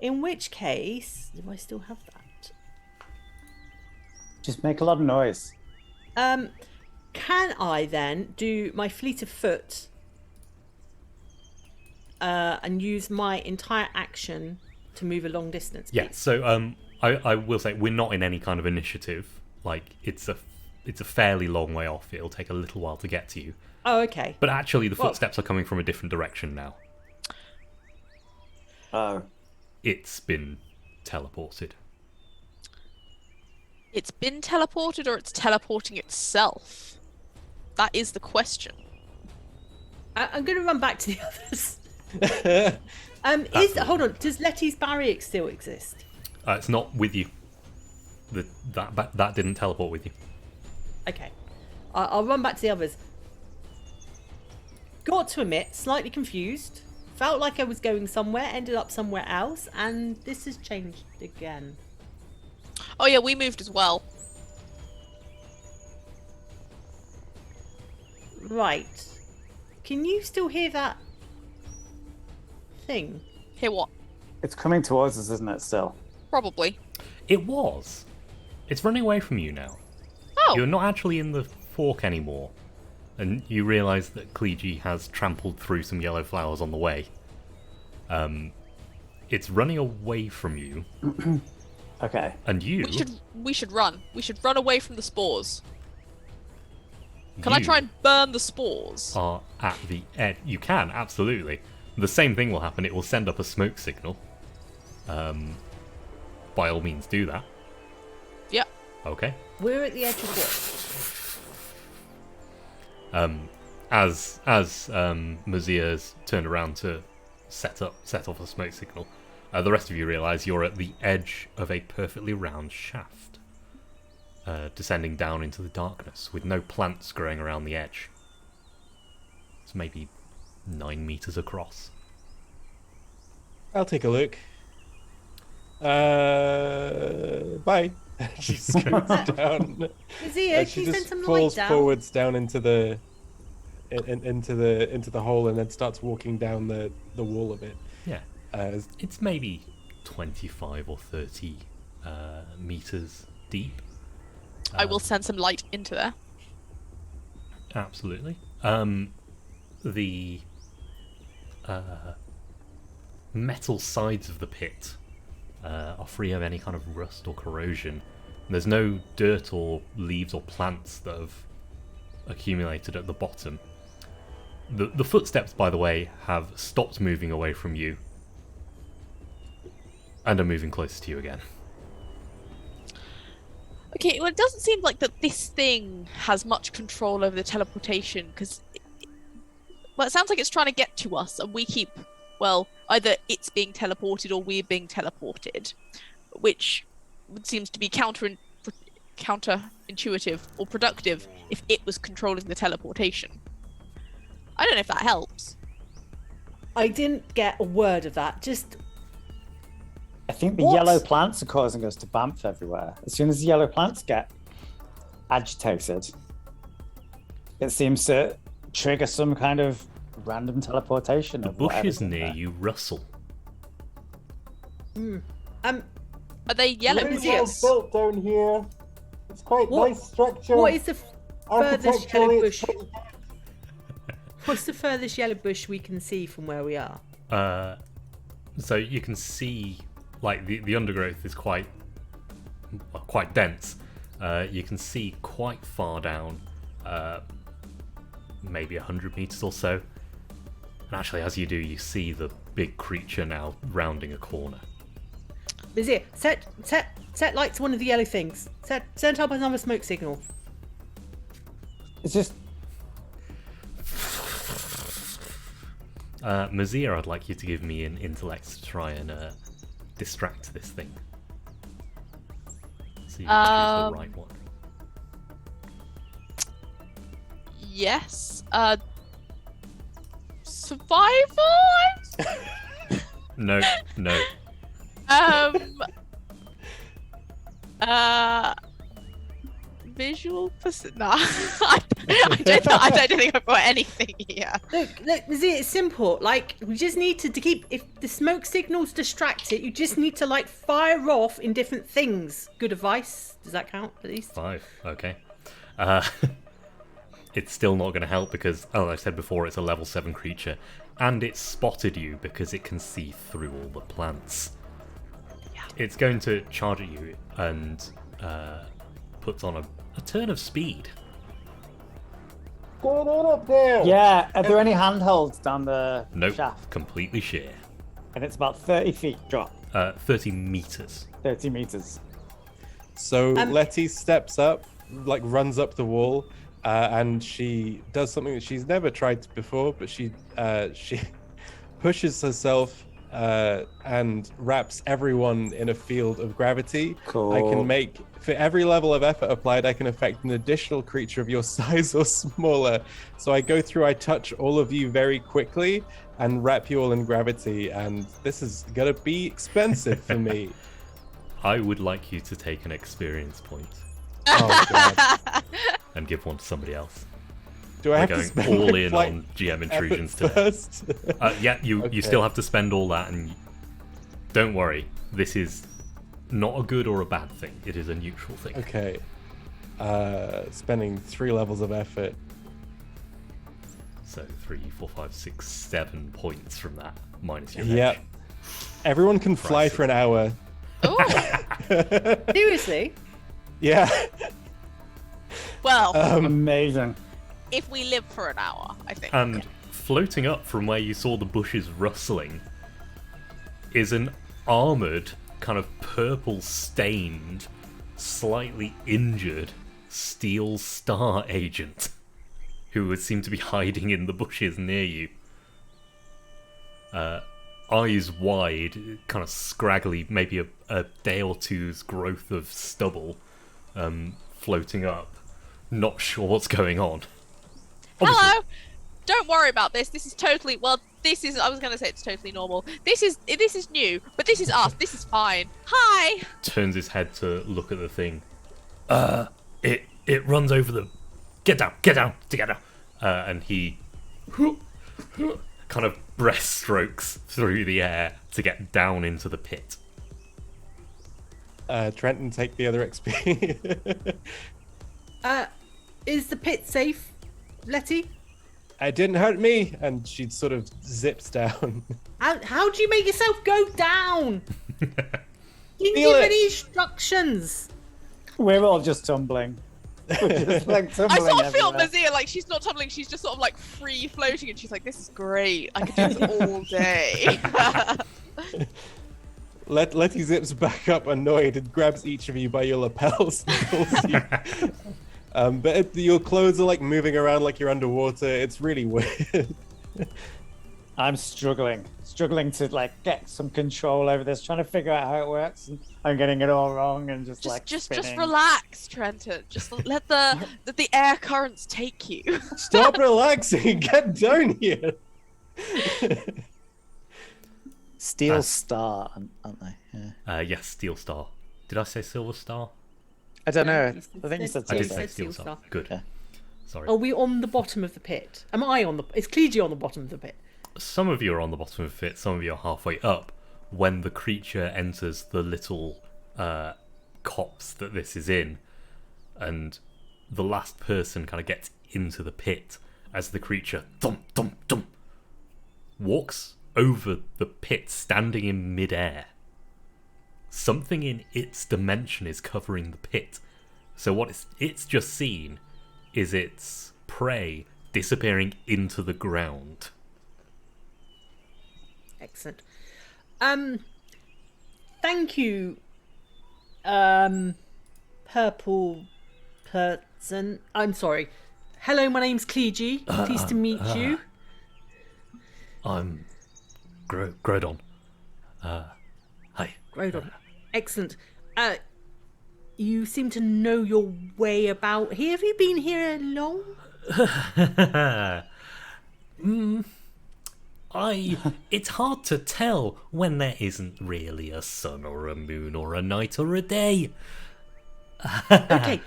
in which case, do I still have that? Just make a lot of noise. Can I then do my fleet of foot and use my entire action to move a long distance? Yeah. please? So I will say we're not in any kind of initiative. Like it's a fairly long way off. It'll take a little while to get to you. Oh, okay. But actually, the Well- footsteps are coming from a different direction now. Oh, It's been teleported. It's been teleported or it's teleporting itself? That is the question. I'm going to run back to the others. Hold on. Does Letty's barrier still exist? It's not with you. That didn't teleport with you. Okay. I'll run back to the others. Got to admit, slightly confused. Felt like I was going somewhere, ended up somewhere else, and this has changed again. Oh yeah, we moved as well. Right. Can you still hear that thing? Hear what? it's coming towards us, isn't it? Still. Probably. It was. It's running away from you now. Oh, You're not actually in the fork anymore. And you realise that Clegy has trampled through some yellow flowers on the way. It's running away from you, Okay. and you... we should run. We should run away from the spores. Can I you try and burn the spores? are at the edge. You can, absolutely. The same thing will happen. It will send up a smoke signal. By all means, do that. Yep. Okay. We're at the edge of what? As Mazia's turned around to set off a smoke signal, the rest of you realise you're at the edge of a perfectly round shaft, descending down into the darkness with no plants growing around the edge. It's maybe 9 meters across. I'll take a look. Bye. She scoots down. Izia, She can you send just some light falls down? forwards down into the into the hole and then starts walking down the wall of it. Yeah. As It's maybe 25 or 30 meters deep. I will send some light into there. Absolutely. The metal sides of the pit are free of any kind of rust or corrosion. There's no dirt or leaves or plants that have accumulated at the bottom. The footsteps, by the way, have stopped moving away from you and are moving closer to you again. Okay, well, it doesn't seem like that this thing has much control over the teleportation, because... Well, it sounds like it's trying to get to us, and we keep... Well, either it's being teleported or we're being teleported, which seems to be counterintuitive or productive if it was controlling the teleportation. I don't know if that helps. I didn't get a word of that. Just I think the What? yellow plants are causing us to bamf everywhere. As soon as the yellow plants get agitated, it seems to trigger some kind of random teleportation. The of bushes whatever's in near there. you rustle. Are they yellow Really bushes? built down here. It's quite What- nice structure. What is the furthest yellow Architecturally, bush? it's pretty What's the furthest yellow bush we can see from where we are? So you can see, like, the undergrowth is quite dense. You can see quite far down, maybe 100 meters or so. And actually, as you do, you see the big creature now rounding a corner. Vizier, set light to one of the yellow things. Set up another smoke signal. It's just Mazir, I'd like you to give me an intellect to try and distract this thing. See if you choose the right one. Yes. Survival? No. Visual No, I don't think I've got anything here. Look, Vizier, it's simple. Like, we just need to keep. If the smoke signals distract it, you just need to like fire off in different things. Good advice. Does that count at least? 5. Okay. It's still not going to help because, as I said before, it's a level 7 creature, and it's spotted you because it can see through all the plants. Yeah. It's going to charge at you and puts on a turn of speed. going on up there. yeah. Are there any handholds down the Nope, shaft? completely sheer. And it's about 30 feet drop, 30 meters. 30 meters. So Letty steps up, like runs up the wall, and she does something that she's never tried before, but she pushes herself and wraps everyone in a field of gravity. Cool. I can make, for every level of effort applied, I can affect an additional creature of your size or smaller. So I go through, I touch all of you very quickly and wrap you all in gravity, and this is gonna be expensive for me. I would like you to take an experience point Oh god. and give one to somebody else. Do I We're have to going spend all my in flight on GM effort intrusions today. first? Yeah, you Okay. still have to spend all that, and don't worry, this is not a good or a bad thing. It is a neutral thing. Okay. Spending 3 levels of effort. So 3, 4, 5, 6, 7 points from that minus your Yep. edge. Everyone can fly Pricey. for an hour. Ooh. Seriously? Yeah. Well, Amazing. if we live for an hour, I think. And floating up from where you saw the bushes rustling is an armoured, kind of purple-stained, slightly injured Steel Star agent who would seem to be hiding in the bushes near you. Eyes wide, kind of scraggly, maybe a day or two's growth of stubble, floating up, not sure what's going on. Obviously- Hello. Don't worry about this. This is totally this is. I was going to say it's totally normal. This is new, but this is us. This is fine. Hi. Turns his head to look at the thing. It runs over the. Get down, together. And he kind of breaststrokes through the air to get down into the pit. Trenton, take the other XP. Is the pit safe, Letty? It didn't hurt me, and she sort of zips down. How do you make yourself go down? You didn't Feel give it. any instructions. We're all just tumbling. We're just like I tumbling sort of feel everywhere. Mazia like she's not tumbling. She's just sort of like free floating, and she's like, "This is great. I could do this all day." Letty zips back up, annoyed, and grabs each of you by your lapels and pulls you. But your clothes are like moving around like you're underwater. It's really weird. I'm struggling to like get some control over this, trying to figure out how it works, and I'm getting it all wrong and just spinning. relax, Trenton. Just let the air currents take you. Stop relaxing. Get down here. Steel Star, aren't they? Yes, Steel Star. Did I say Silver Star? I don't know. you I think you said I did Silver. say Steel Star. Good. Yeah. Sorry. Are we on the bottom of the pit? Am I on the? Is Clegy on the bottom of the pit? Some of you are on the bottom of the pit, some of you are halfway up when the creature enters the little copse that this is in, and the last person kind of gets into the pit as the creature walks over the pit, standing in midair. Something in its dimension is covering the pit, so what it's just seen is its prey disappearing into the ground. Excellent. Thank you, purple person. I'm sorry. Hello, my name's Clegy. Pleased to meet you. I'm Grodon. Hi. Grodon. Excellent. You seem to know your way about here. Have you been here long? It's hard to tell when there isn't really a sun or a moon or a night or a day. Okay.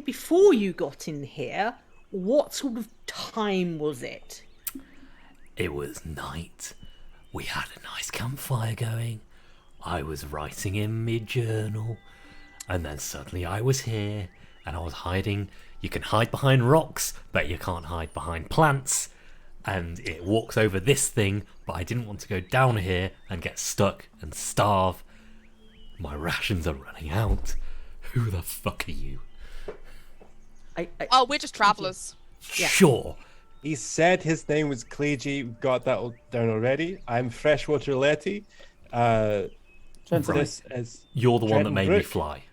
Before you got in here, what sort of time was it? It was night. We had a nice campfire going. I was writing in my journal, and then suddenly I was here, and I was hiding. You can hide behind rocks, but you can't hide behind plants. And it walks over this thing, but I didn't want to go down here and get stuck and starve. My rations are running out. Who the fuck are you? Oh, we're just travellers. Yeah. Sure. He said his name was Clegy. We've got that all down already. I'm Freshwater Letty. This is You're the one that Trenton made me Brook. fly.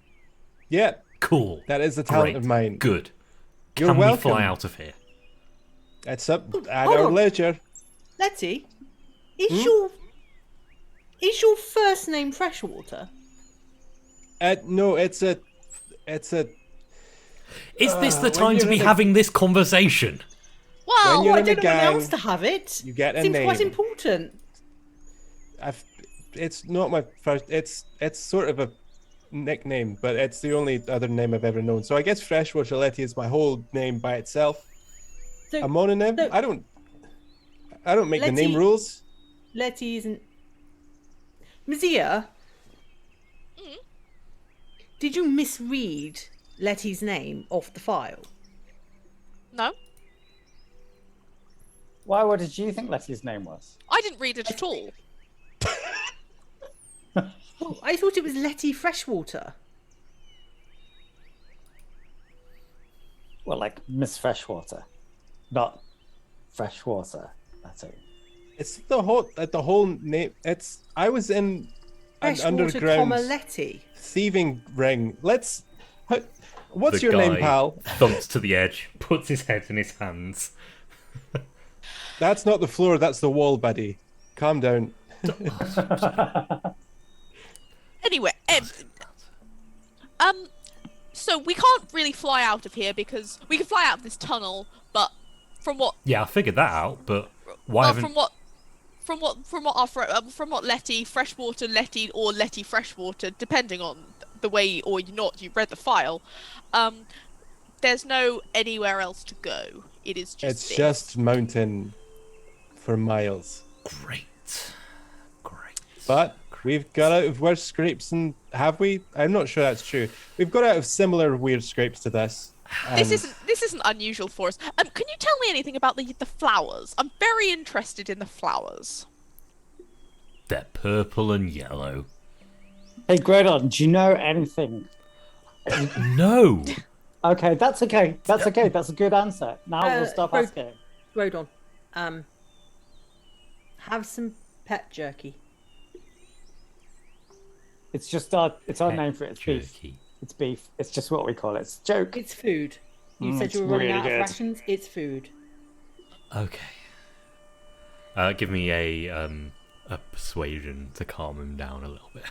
Yeah, Cool. that is a talent Great. of mine. Good. You're Can we welcome. fly out of here? It's up at hold our on. leisure. Letty, is your first name Freshwater? No, it's a. Is this the when time to you're be in a- having this conversation? Well, When you're I in a don't know anyone gang, else to have it. you get a Seems quite name. important. It's not my first. It's sort of a nickname, but it's the only other name I've ever known. So I guess Freshwater Letty is my whole name by itself. So A mononym? no. I don't make the name Letty- rules. Letty isn't. Mazia, did you misread Letty's name off the file? no, Why? What did you think Letty's name was? I didn't read it at all. Oh, I thought it was Letty Freshwater. Well, like Miss Freshwater, not Freshwater. Letty. It's the whole name. I was in an Freshwater, underground Letty. thieving ring. What's The your name, guy pal? Thumps to the edge, puts his head in his hands. That's not the floor. That's the wall, buddy. Calm down. Anyway, so we can't really fly out of here because we can fly out of this tunnel, but from what Yeah, I figured that out, but why well, haven't... from what Letty Freshwater Letty or Letty Freshwater, depending on the way or not you read the file, there's no anywhere else to go. It is just It's this. just mountain for miles. Great. But we've got out of worse scrapes, and have we? I'm not sure that's true. We've got out of similar weird scrapes to this. This isn't unusual for us. Can you tell me anything about the flowers? I'm very interested in the flowers. They're purple and yellow. Hey, Grodon, do you know anything? No! Okay, that's okay. That's okay. That's a good answer. Now we'll stop Grod- asking. Grodon, have some pet jerky. It's just our Pet name for it. It's beef. jerky. It's beef. It's just what we call it. It's a joke. It's food. You said it's you were running really out good. of rations. It's food. Okay. Give me a persuasion to calm him down a little bit.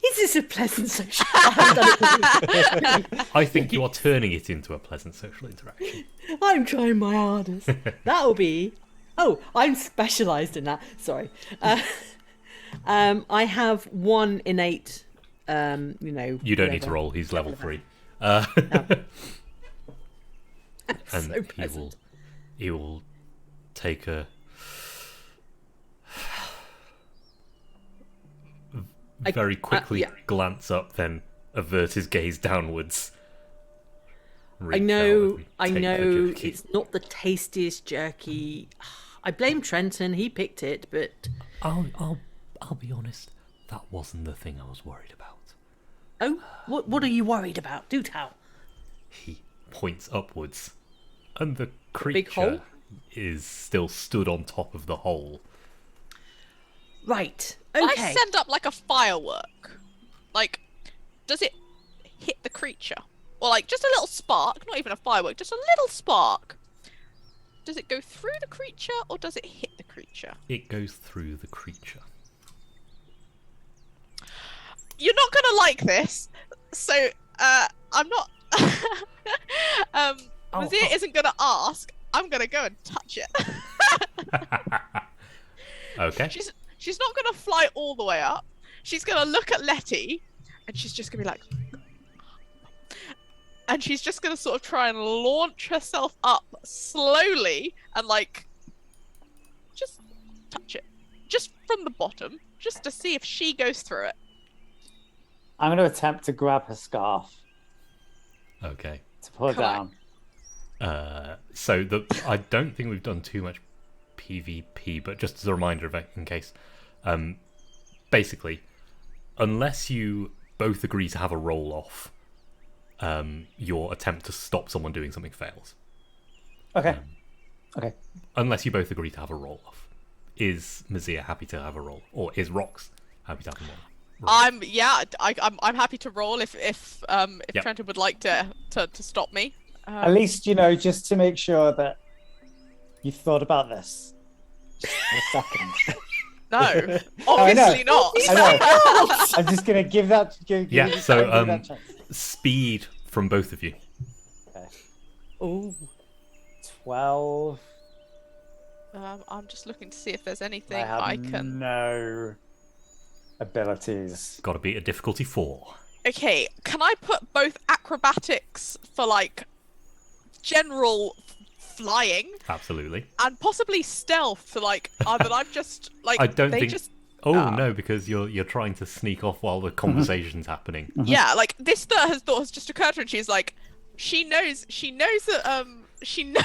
Is this a pleasant social? I haven't done it before. I think you are turning it into a pleasant social interaction. I'm trying my hardest. That'll be Oh, I'm specialised in that. Sorry. I have one innate. You You don't need to whatever. roll. He's level 3. Oh. And So pleasant. he will take a very quickly yeah. glance up, then avert his gaze downwards. I Reach out know, and I take the know, jerky. it's not the tastiest jerky. I blame Trenton. He picked it, but I'll be honest. That wasn't the thing I was worried about. oh, what are you worried about? Do tell. He points upwards, and the big hole? creature is still stood on top of the hole. Right. I Okay. send up like a firework. Like, does it hit the creature? Or like just a little spark, not even a firework, just a little spark. Does it go through the creature or does it hit the creature? It goes through the creature. You're not gonna like this, so I'm not. Mazir isn't gonna ask. I'm gonna go and touch it. Okay. She's not gonna fly all the way up. She's gonna look at Letty, and she's just gonna be like, and she's just gonna sort of try and launch herself up slowly and like, just touch it, just from the bottom, just to see if she goes through it. I'm going to attempt to grab her scarf Okay. to pull her Come on. down. So I don't think we've done too much PvP, but just as a reminder, in case, basically, unless you both agree to have a roll off, your attempt to stop someone doing something fails. Okay. Okay. Unless you both agree to have a roll off. Is Mazir happy to have a roll, or is Rox happy to have a roll? I'm happy to roll if Yep. Trenton would like to stop me. At least, you know, just to make sure that you've thought about this for a second. No, I know. obviously not. I know. I'm just going to give that. Give Yeah, give so, that chance. Speed from both of you. Oh, 12. I'm just looking to see if there's anything I have I can. no abilities. Got to beat a difficulty 4. Okay, can I put both acrobatics for like general flying Absolutely. and possibly stealth for like that I'm just like I don't they think. just Oh no, because you're trying to sneak off while the conversation's happening. yeah, like this thought has just occurred to her and she's like she knows that she knows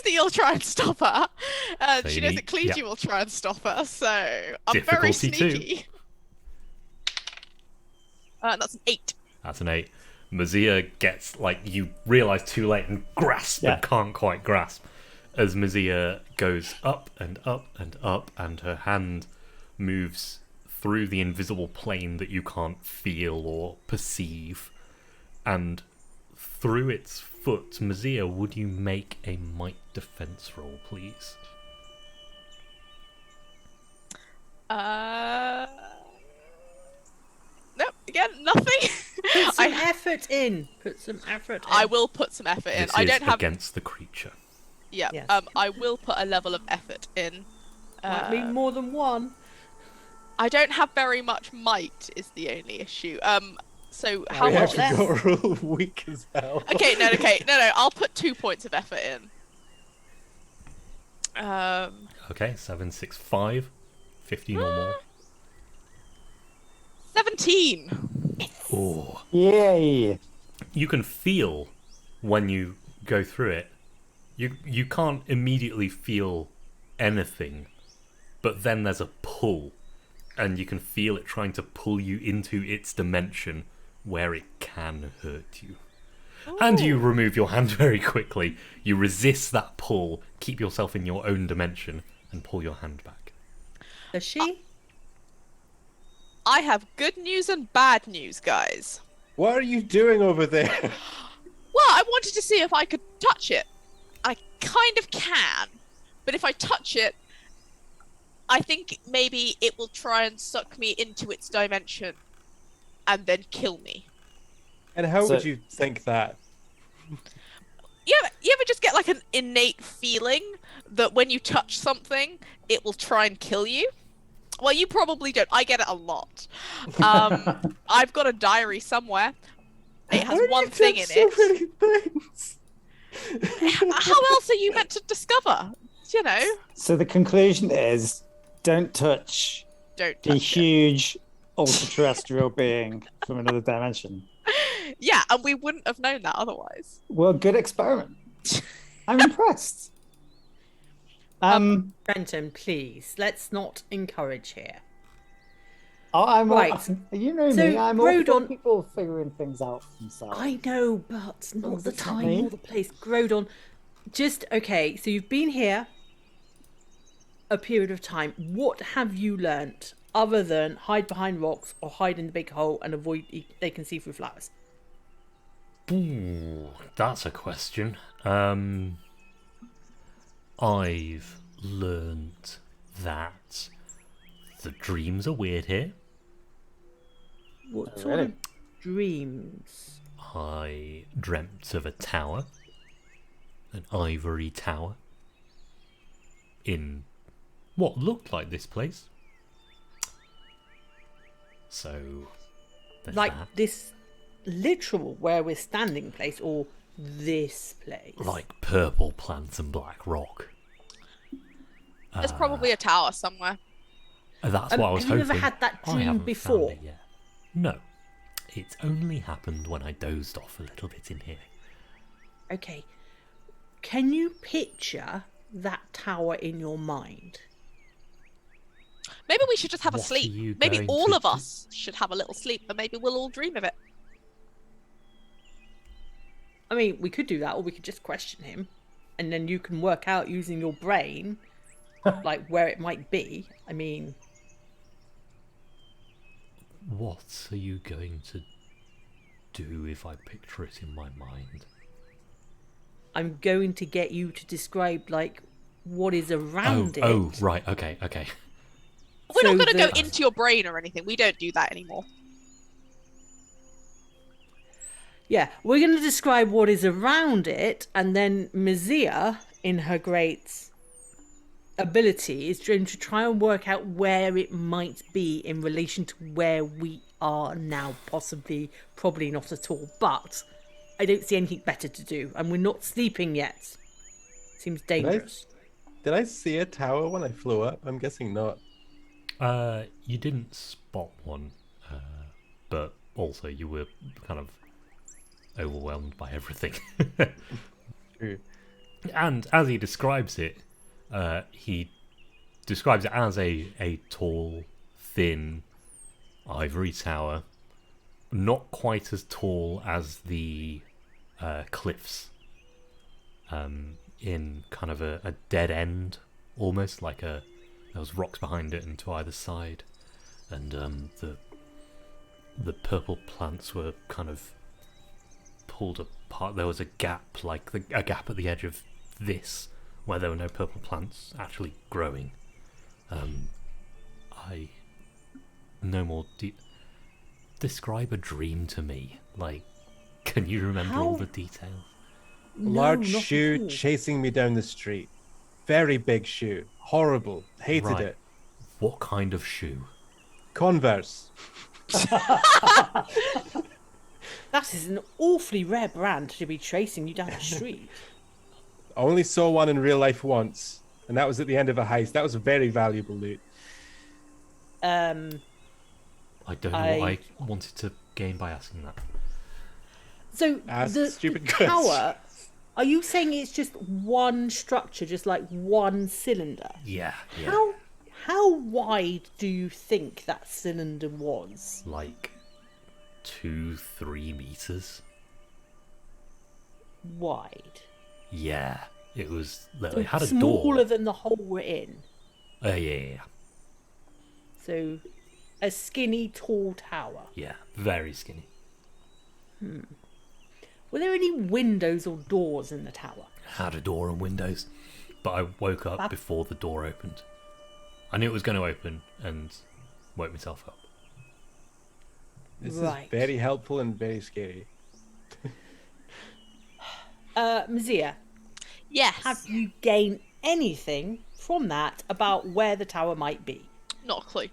that you'll try and stop her. So She you knows need- that Clegy yeah. will try and stop her, so I'm very Difficulty 2. sneaky. That's an 8. That's an 8. Mazia gets, like, you realise too late and grasp Yeah. and can't quite grasp. As Mazia goes up and up and up, and her hand moves through the invisible plane that you can't feel or perceive. And through its foot, Mazia, would you make a might defense roll, please? Nope, again, nothing. put some effort in. Put some effort in. I will put some effort in. This I is don't have. against the creature. Yeah. Yes. I will put a level of effort in. Might be more than one. I don't have very much might. Is the only issue. So how We much? actually got real weak as hell. Okay. No. I'll put 2 points of effort in. Okay, 7, 6, 5. 15 or more. 17. Oh. Yay! You can feel when you go through it. You can't immediately feel anything, but then there's a pull, and you can feel it trying to pull you into its dimension where it can hurt you. And you remove your hand very quickly. You resist that pull, keep yourself in your own dimension, and pull your hand back. Does she? I have good news and bad news, guys. What are you doing over there? Well, I wanted to see if I could touch it. I kind of can, but if I touch it, I think maybe it will try and suck me into its dimension and then kill me. And how So- would you think that? You ever just get like an innate feeling that when you touch something, it will try and kill you. Well, you probably don't. I get it a lot. I've got a diary somewhere. It has Why do one you thing touch in so it. many things? How else are you meant to discover? You know, So the conclusion is, don't touch don't the touch it. huge ultra-terrestrial being from another dimension. Yeah, and we wouldn't have known that otherwise. Well, good experiment. I'm impressed. Brenton, please, let's not encourage here. I'm Right. you know So, me. I'm all for Grodon- people figuring things out for themselves. I know, but not the That's not time me. or the place. Grodon, just okay. So you've been here a period of time. What have you learnt other than hide behind rocks or hide in the big hole and avoid they can see through flowers? Ooh, that's a question. I've learned that the dreams are weird here. What Oh, sort really? of dreams? I dreamt of a tower, an ivory tower, in what looked like this place. So, there's Like that. this literal where we're standing place or this place? Like purple plants and black rock. There's probably a tower somewhere. That's what I was have you hoping. ever had that I dream haven't before? found it yet. No. It's only happened when I dozed off a little bit in here. Okay. Can you picture that tower in your mind? Maybe we should just have a What are you sleep. Maybe going all to of do? us should have a little sleep, and maybe we'll all dream of it. I mean, we could do that, or we could just question him, and then you can work out using your brain, like where it might be. I mean, What are you going to do if I picture it in my mind? I'm going to get you to describe like what is around it. Oh, right, okay. We're So not going to the- go into your brain or anything. We don't do that anymore. Yeah, we're going to describe what is around it, and then Mizia, in her great ability, is going to try and work out where it might be in relation to where we are now. Possibly, probably not at all, but I don't see anything better to do, and we're not sleeping yet. Seems dangerous. Did I see a tower when I flew up? I'm guessing not. You didn't spot one, but also you were kind of overwhelmed by everything. True. And as he describes it as a tall, thin ivory tower, not quite as tall as the cliffs, in kind of a dead end, almost like there was rocks behind it and to either side, and the purple plants were kind of pulled apart. There was a gap, like a gap at the edge of this, where there were no purple plants actually growing. I no more describe a dream to me. Like, can you remember all How- the details? Large not at shoe all. chasing me down the street. Very big shoe. Horrible. Hated Right. it. What kind of shoe? Converse. That is an awfully rare brand to be chasing you down the street. I only saw one in real life once, and that was at the end of a heist. That was a very valuable loot. I don't know what I I- wanted to gain by asking that. So Ask the stupid tower, are you saying it's just one structure, just like one cylinder? Yeah. How wide do you think that cylinder was? Like 2-3 meters. Wide. Yeah, it was. So It had a smaller door. than the hole we're in. Yeah. So a skinny, tall tower. Yeah, very skinny. Were there any windows or doors in the tower? Had a door and windows, but I woke up before the door opened. I knew it was going to open and woke myself up. This Right. is very helpful and very scary. Mazia, Yes. have you gained anything from that about where the tower might be? Not a clue.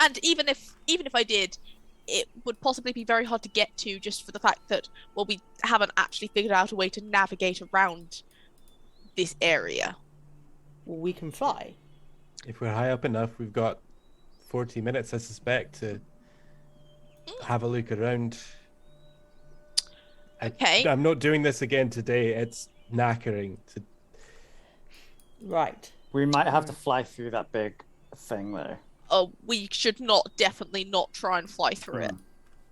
And even if I did, it would possibly be very hard to get to, just for the fact that, well, we haven't actually figured out a way to navigate around this area. Well, we can fly. If we're high up enough, we've got 40 minutes, I suspect, to have a look around. Okay. I'm not doing this again today. It's knackering. Right. We might have to fly through that big thing, though. Oh, we should definitely not try and fly through it. Hmm.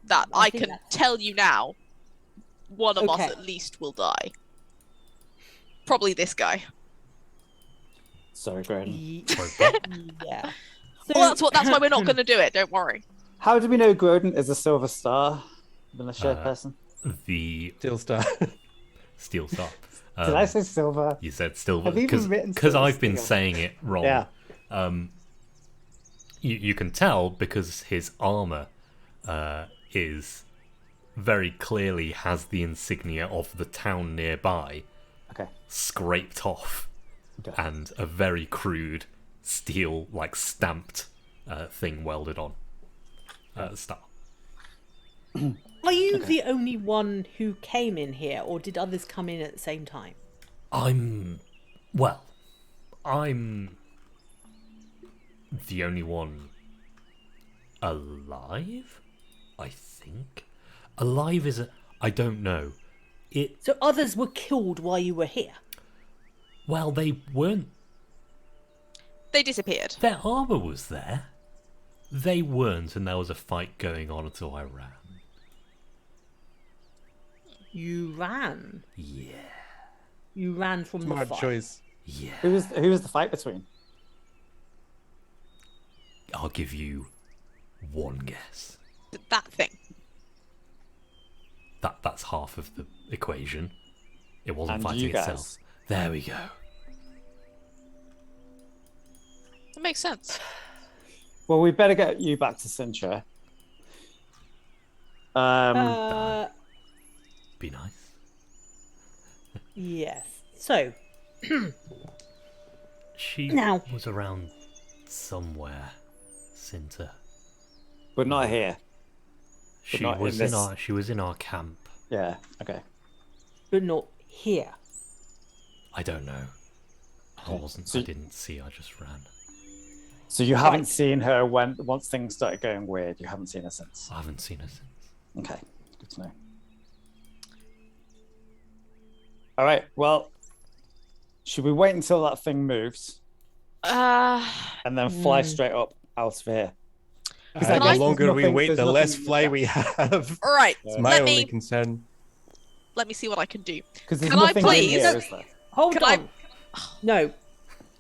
That I I think can that's- tell you now. One of us Okay. at least will die. Probably this guy. Sorry, Graydon. Yeah. Well, that's why we're not going to do it. Don't worry. How do we know Grodin is a silver star? Militia person? The Steel Star. Steel Star. Did I say silver? You said silver Have you even written because silver I've been steel? saying it wrong. Yeah. You can tell because his armor is very clearly has the insignia of the town nearby Okay. scraped off, Okay. and a very crude steel, like stamped thing welded on star. Are you the only one who came in here, or did others come in at the same time? I'm the only one alive, I think. Alive is I don't know. So others were killed while you were here. Well, they weren't. They disappeared. Their armor was there. They weren't, and there was a fight going on until I ran. You ran. Yeah. You ran from the Smart fight. choice. Yeah. Who was the fight between? I'll give you one guess. That thing. That's half of the equation. It wasn't And fighting you guys. itself. There we go. That makes sense. Well, we better get you back to Sintra. Be nice. Yes. So, She Now- was around somewhere, Cinta. But not here. She not in was this- she was in our camp. Yeah. Okay. but not here. I don't know. I wasn't. So- I didn't see. I just ran. So you haven't Right. seen her once things started going weird. You haven't seen her since. I haven't seen her since. Okay. Good to know. All right. Well, should we wait until that thing moves and then fly straight up out of here? The I- longer we There's wait, the nothing- less fly we have. All right. It's my Let only me concern. see what I can do. Because there's Can I nothing please- in here, is there? Hold Can I- on. No.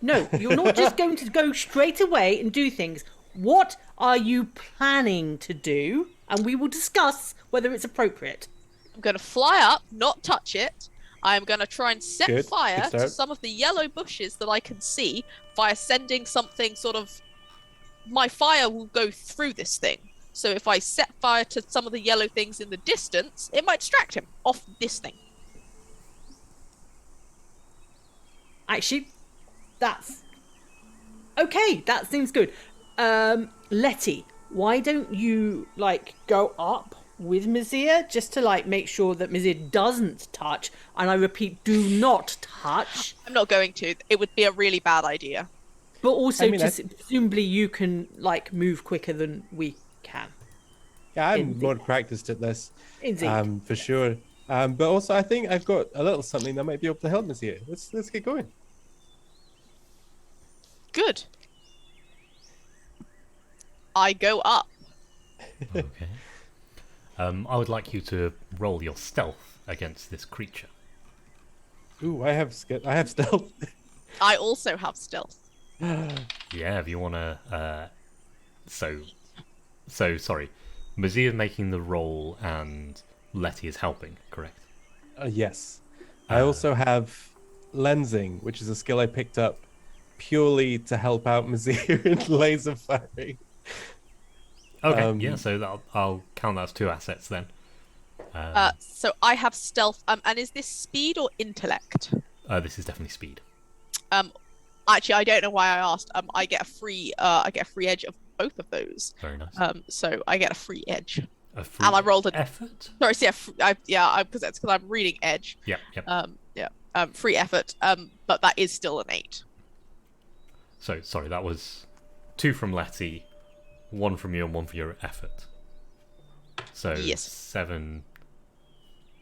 No, you're not just going to go straight away and do things. What are you planning to do? And we will discuss whether it's appropriate. I'm going to fly up, not touch it. I'm going to try and set Good. fire Good to start. some of the yellow bushes that I can see by sending something sort of. My fire will go through this thing. So if I set fire to some of the yellow things in the distance, it might distract him off this thing. Actually, that's okay. That seems good. Letty, why don't you go up with Mizir just to make sure that Mizir doesn't touch? And I repeat, do not touch. I'm not going to. It would be a really bad idea. But also, I mean, presumably, you can move quicker than we can. Yeah, I'm Indeed. more practiced at this, Indeed. for sure. But also, I think I've got a little something that might be able to help us here. Let's get going. Good. I go up. Okay. I would like you to roll your stealth against this creature. Ooh, I have stealth. I also have stealth. Yeah, if you wanna. So sorry. Mazir making the roll and Letty is helping, correct? Yes. I also have lensing, which is a skill I picked up purely to help out Mazir in laser firing. Okay, yeah. So I'll count that as 2 assets then. So I have stealth. And is this speed or intellect? This is definitely speed. Actually, I don't know why I asked. I get a free edge of both of those. Very nice. So I get a free edge. A free And I rolled a effort. Sorry, so because I'm reading edge. Yep. Free effort. But that is still an 8. So sorry, that was 2 from Letty, 1 from you, and 1 for your effort. So Yes. 7,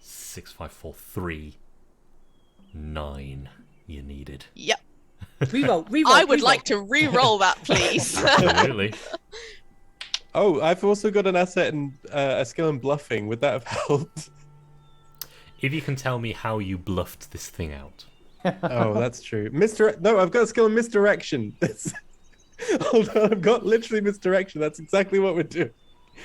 6, 5, 4, 3, 9. You needed. Yep. Reroll. I would like to re-roll that, please. Absolutely. Oh, I've also got an asset and a skill in bluffing. Would that have helped? If you can tell me how you bluffed this thing out. Oh, that's true. No, I've got a skill in misdirection. Hold on, I've got literally misdirection. That's exactly what we're doing.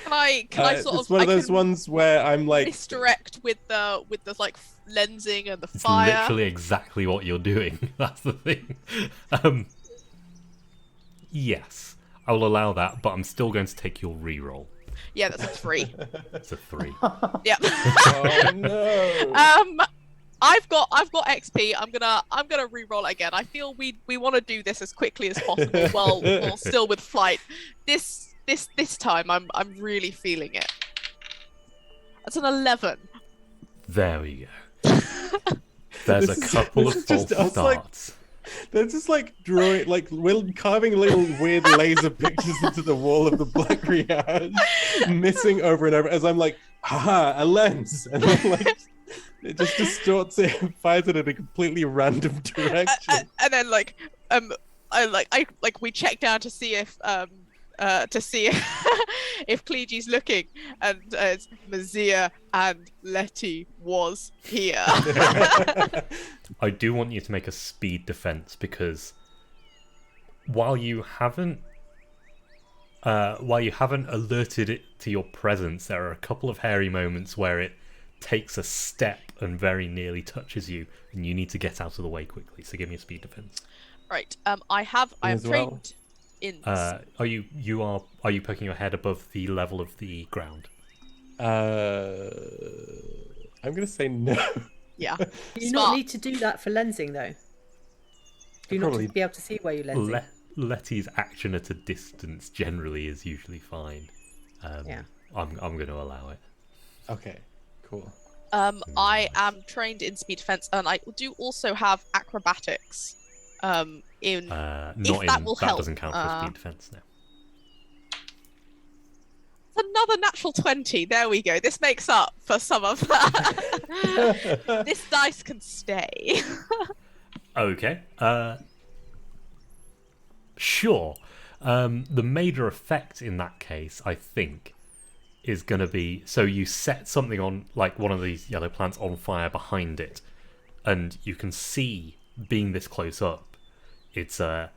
Can I sort of? It's one of I those can ones where I'm like, misdirect with the like lensing and the It's fire. literally exactly what you're doing. That's the thing. Yes, I will allow that, but I'm still going to take your reroll. Yeah, that's a 3. It's a 3. Yeah. oh no. I've got XP. I'm gonna re-roll it again. I feel we want to do this as quickly as possible while still with flight. This time I'm really feeling it. That's an 11. There we go. There's a couple of false starts. They're just like drawing, like carving little weird laser pictures into the wall of the Black Riage, missing over and over. As I'm like, haha, a lens, and then like it just distorts it and fires it in a completely random direction. And then we check down to see if if Cleegee's looking, and it's Mazia and Letty was here. I do want you to make a speed defense, because while you haven't alerted it to your presence, there are a couple of hairy moments where it takes a step and very nearly touches you, and you need to get out of the way quickly. So give me a speed defense. Right. I am as well. trained in. Are you poking your head above the level of the ground? I'm gonna say no. Yeah. Do you Smart. not need to do that for lensing, though? Do you not Probably- be able to see where you're lensing? Letty's action at a distance generally is usually fine. Yeah. I'm going to allow it. Okay, cool. I am trained in speed defense, and I do also have acrobatics. Not that doesn't count for speed defense now. Another natural 20. There we go. This makes up for some of that. This dice can stay. Okay. Sure. The major effect in that case, I think, is going to be, so you set something on, like one of these yellow plants on fire behind it, and you can see, being this close up, it's wow,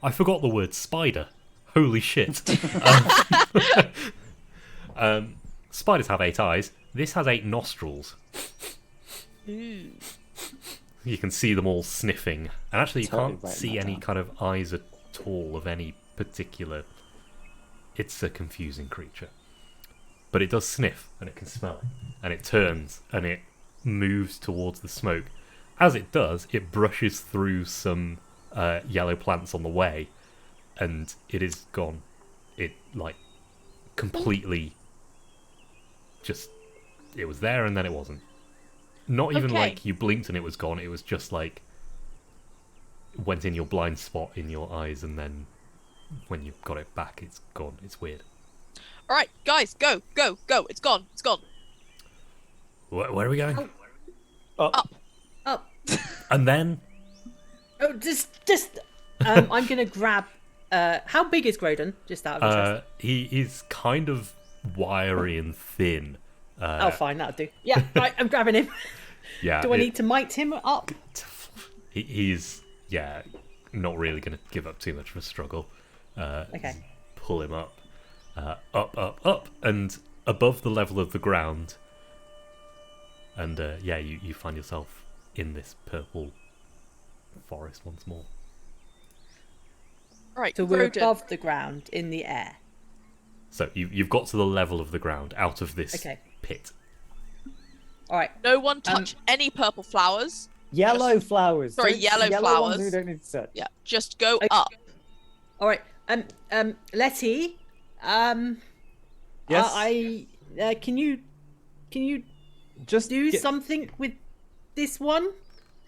I forgot the word spider. Holy shit. Spiders have 8 eyes. This has 8 nostrils. Ooh. You can see them all sniffing. And actually you Totally can't writing see that any down. kind of eyes at all of any particular... It's a confusing creature. But it does sniff, and it can smell it. And it turns, and it moves towards the smoke. As it does, it brushes through some yellow plants on the way, and it is gone. It, like, completely just... It was there, and then it wasn't. Not even Okay. like you blinked and it was gone. It was just like... Went in your blind spot in your eyes, and then when you got it back, it's gone. It's weird. All right, guys, go. It's gone. Where are we going? Up. And then... Oh, just. I'm gonna grab. How big is Groden? Just out of interest. He is kind of wiry and thin. Oh, fine, that'll do. Yeah, right, I'm grabbing him. Yeah. Do I need to mite him up? He's not really going to give up too much of a struggle. Okay. Pull him up, up, and above the level of the ground. And you find yourself in this purple forest once more. All right, So we're Groden. above the ground in the air. So you've got to the level of the ground out of this Okay. pit. All right. No one touch any purple flowers. Yellow flowers. Sorry, Don't- yellow Ones flowers. we don't need to touch. Yeah, just go Okay. up. All right. Letty. Yes? Can you Just do get- something with this one?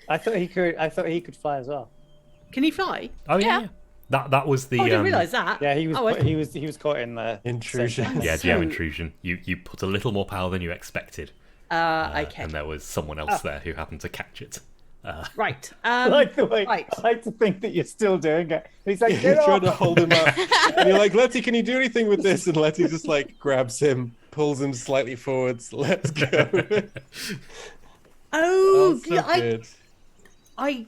I thought he could fly as well. Can he fly? Oh yeah. Yeah. That was the Oh, I didn't realise that. Yeah, he was. Oh, okay. He was caught in the Intrusion. yeah, So- GM intrusion. You put a little more power than you expected, Okay. and there was someone else there who happened to catch it. Right. I like the way. Right. I like to think that you're still doing it. He's like, You're get trying to off. hold him up. And you're like, Letty, can you do anything with this? And Letty just like grabs him, pulls him slightly forwards. Let's go. Oh, so yeah, good. I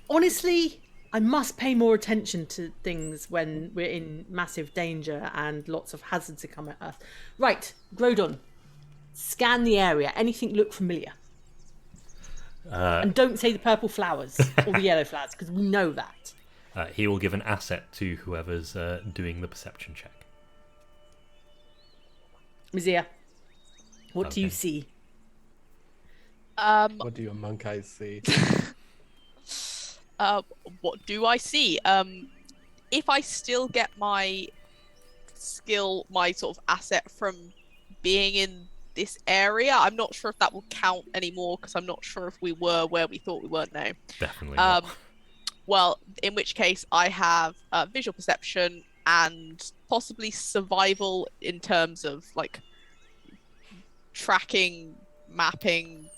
honestly, I must pay more attention to things when we're in massive danger and lots of hazards are coming at us. Right, Grodon, scan the area. Anything look familiar? And don't say the purple flowers or the yellow flowers because we know that. He will give an asset to whoever's doing the perception check. Mizia, what do you Okay. see? What do your monk eyes see? What do I see? If I still get my skill, my sort of asset from being in this area, I'm not sure if that will count anymore because I'm not sure if we were where we thought we were now. Definitely not. Well, in which case I have visual perception and possibly survival in terms of like tracking, mapping,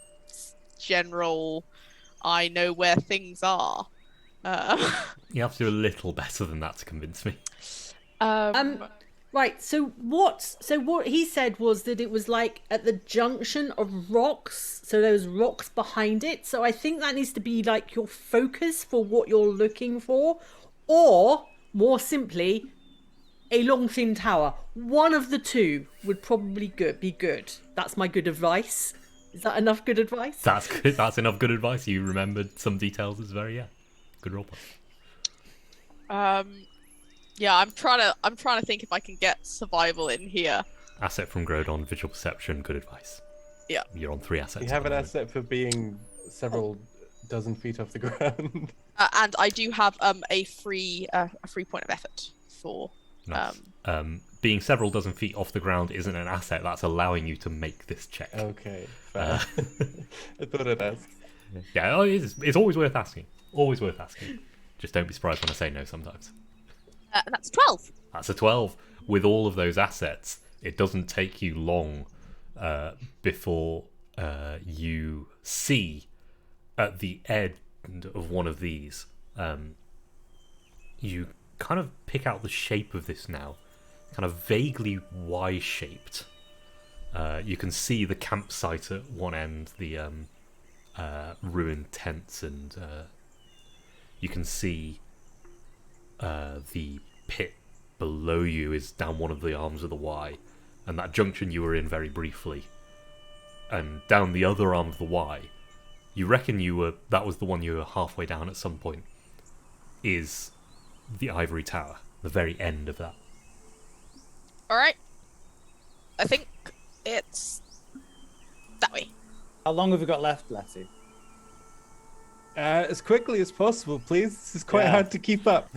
general. I know where things are. You have to do a little better than that to convince me. Right, so what he said was that it was like at the junction of rocks, so there was rocks behind it. So I think that needs to be like your focus for what you're looking for, or more simply, a long thin tower. One of the two would probably be good. That's my good advice. Is that enough good advice? That's good. That's enough good advice. You remembered some details. It's very good roleplay. Yeah, I'm trying to think if I can get survival in here. Asset from Grodon, visual perception, good advice. Yeah. You're on 3 assets. You at have the an moment. asset for being several dozen feet off the ground. And I do have a free point of effort for Nice. Being several dozen feet off the ground isn't an asset. That's allowing you to make this check. Okay, fair. I thought I'd ask. Yeah, oh, it's always worth asking. Always worth asking. Just don't be surprised when I say no sometimes. and that's 12. That's a 12. With all of those assets, it doesn't take you long before you see at the end of one of these, you kind of pick out the shape of this now. Kind of vaguely Y-shaped. You can see the campsite at one end, the ruined tents, and you can see the pit below you is down one of the arms of the Y, and that junction you were in very briefly, and down the other arm of the Y, you reckon that was the one you were halfway down at some point, is the ivory tower, the very end of that. All right. I think it's that way. How long have we got left, Letty? As quickly as possible, please. This is quite Yeah. hard to keep up.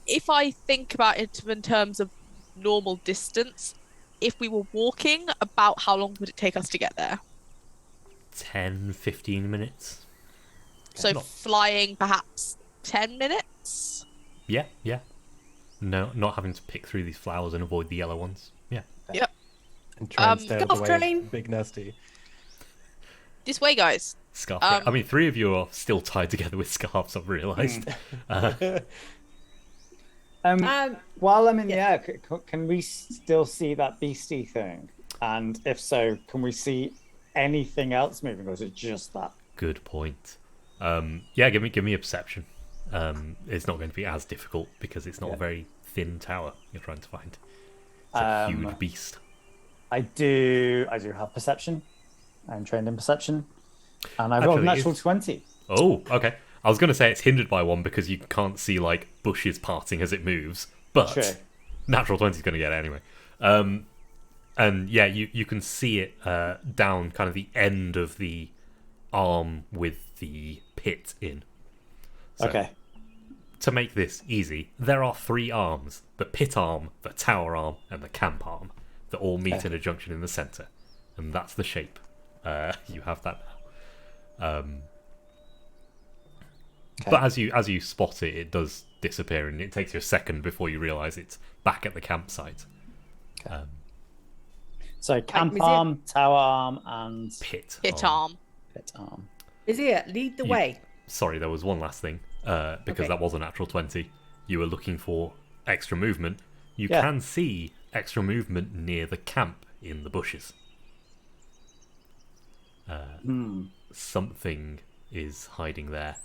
If I think about it in terms of normal distance, if we were walking, about how long would it take us to get there? 10, 15 minutes? So Not- flying, perhaps 10 minutes? Yeah. No, not having to pick through these flowers and avoid the yellow ones. Yeah. Yep. And try and stay out of the Golf way train. of Big Nasty. This way, guys. Scarf. Um, I mean, 3 of you are still tied together with scarves, I've realised. While I'm in the air, can we still see that beastie thing? And if so, can we see anything else moving, or is it just that? Good point. Yeah, give me a perception. It's not going to be as difficult because it's not a very thin tower you're trying to find. It's a huge beast. I do have perception. I'm trained in perception, and I rolled a Actually, natural 20. Oh, okay. I was going to say it's hindered by 1 because you can't see like bushes parting as it moves, but True. Natural 20 is going to get it anyway. And yeah, you can see it down kind of the end of the arm with the pit in. So, Okay. to make this easy, there are 3 arms: the pit arm, the tower arm, and the camp arm that all meet in a junction in the center, and that's the shape. You have that now. But as you spot it, it does disappear, and it takes you a second before you realize it's back at the campsite. So camp museum- arm, tower arm, and Pit Hit arm. arm. pit arm. Izzy, lead the way. Sorry, there was one last thing, because Okay. that was a natural 20. You were looking for extra movement. You Yeah. can see extra movement near the camp in the bushes. Something is hiding there,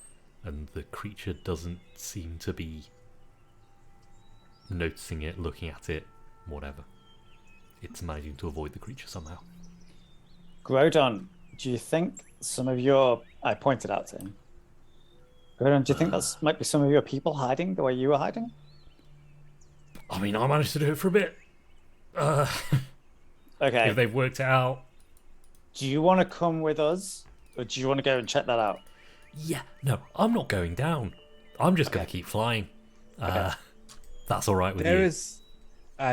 and the creature doesn't seem to be noticing it, looking at it, whatever. It's managing to avoid the creature somehow. Grodon, do you think some of your... I pointed out to him. Grodon, do you think that might be some of your people hiding the way you were hiding? I mean, I managed to do it for a bit. Okay. If they've worked it out, Do you want to come with us? Or do you want to go and check that out? yeah, no, I'm not going down. I'm just going to keep flying. That's all right with There you.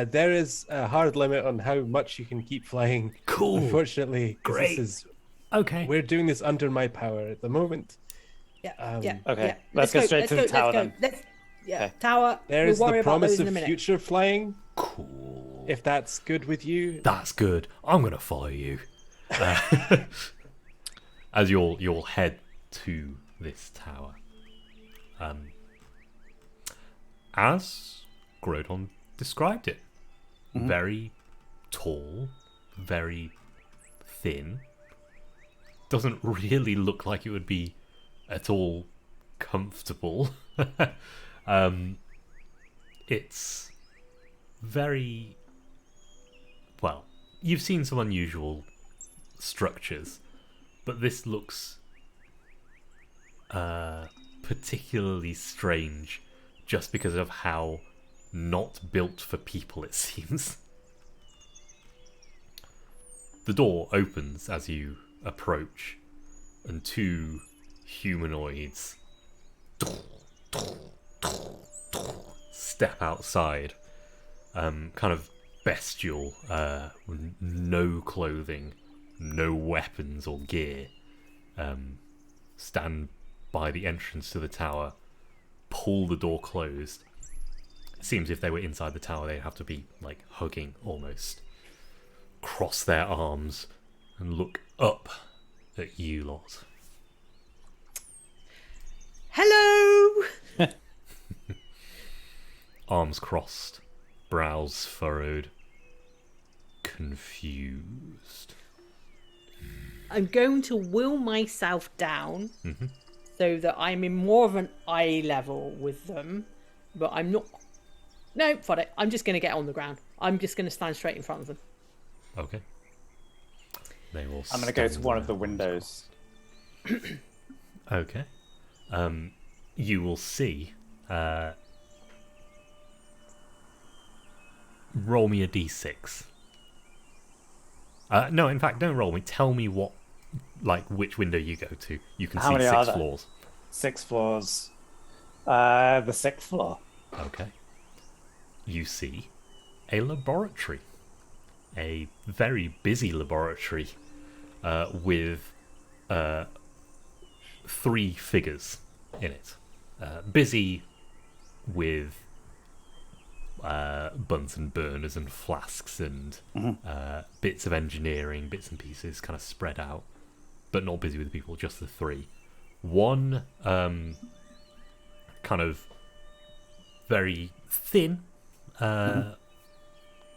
there is a hard limit on how much you can keep flying. Cool. Unfortunately, 'cause Great. we're doing this under my power at the moment. Yeah, yeah. Okay, yeah. let's go straight to the tower then. Yeah, Okay. tower. There we'll is worry the about promise those in a of minute. future flying. Cool. If that's good with you, That's good. I'm going to follow you. As you'll head to this tower. As Grodon described it. Very tall, very thin. Doesn't really look like it would be at all comfortable. It's very... Well, you've seen some unusual structures, but this looks particularly strange just because of how not built for people it seems. The door opens as you approach, and 2 humanoids step outside, kind of bestial, with no clothing, no weapons or gear, stand by the entrance to the tower, pull the door closed. It seems if they were inside the tower, they'd have to be like hugging almost. Cross their arms and look up at you lot. Hello. Arms crossed, brows furrowed, confused. I'm going to will myself down so that I'm in more of an eye level with them, but I'm not. No, fod it. I'm just going to get on the ground. I'm just going to stand straight in front of them. Okay. They will. I'm going to go to stand one of there. the windows. Okay. You will see. Roll me a d6. No, in fact, don't roll me. Tell me which window you go to. You can How see many are 6 there? floors. 6 floors. The 6th floor. Okay. You see a laboratory. A very busy laboratory with 3 figures in it. Busy with Bunsen burners and flasks and bits of engineering, bits and pieces kind of spread out, but not busy with people, just the 3. One kind of very thin,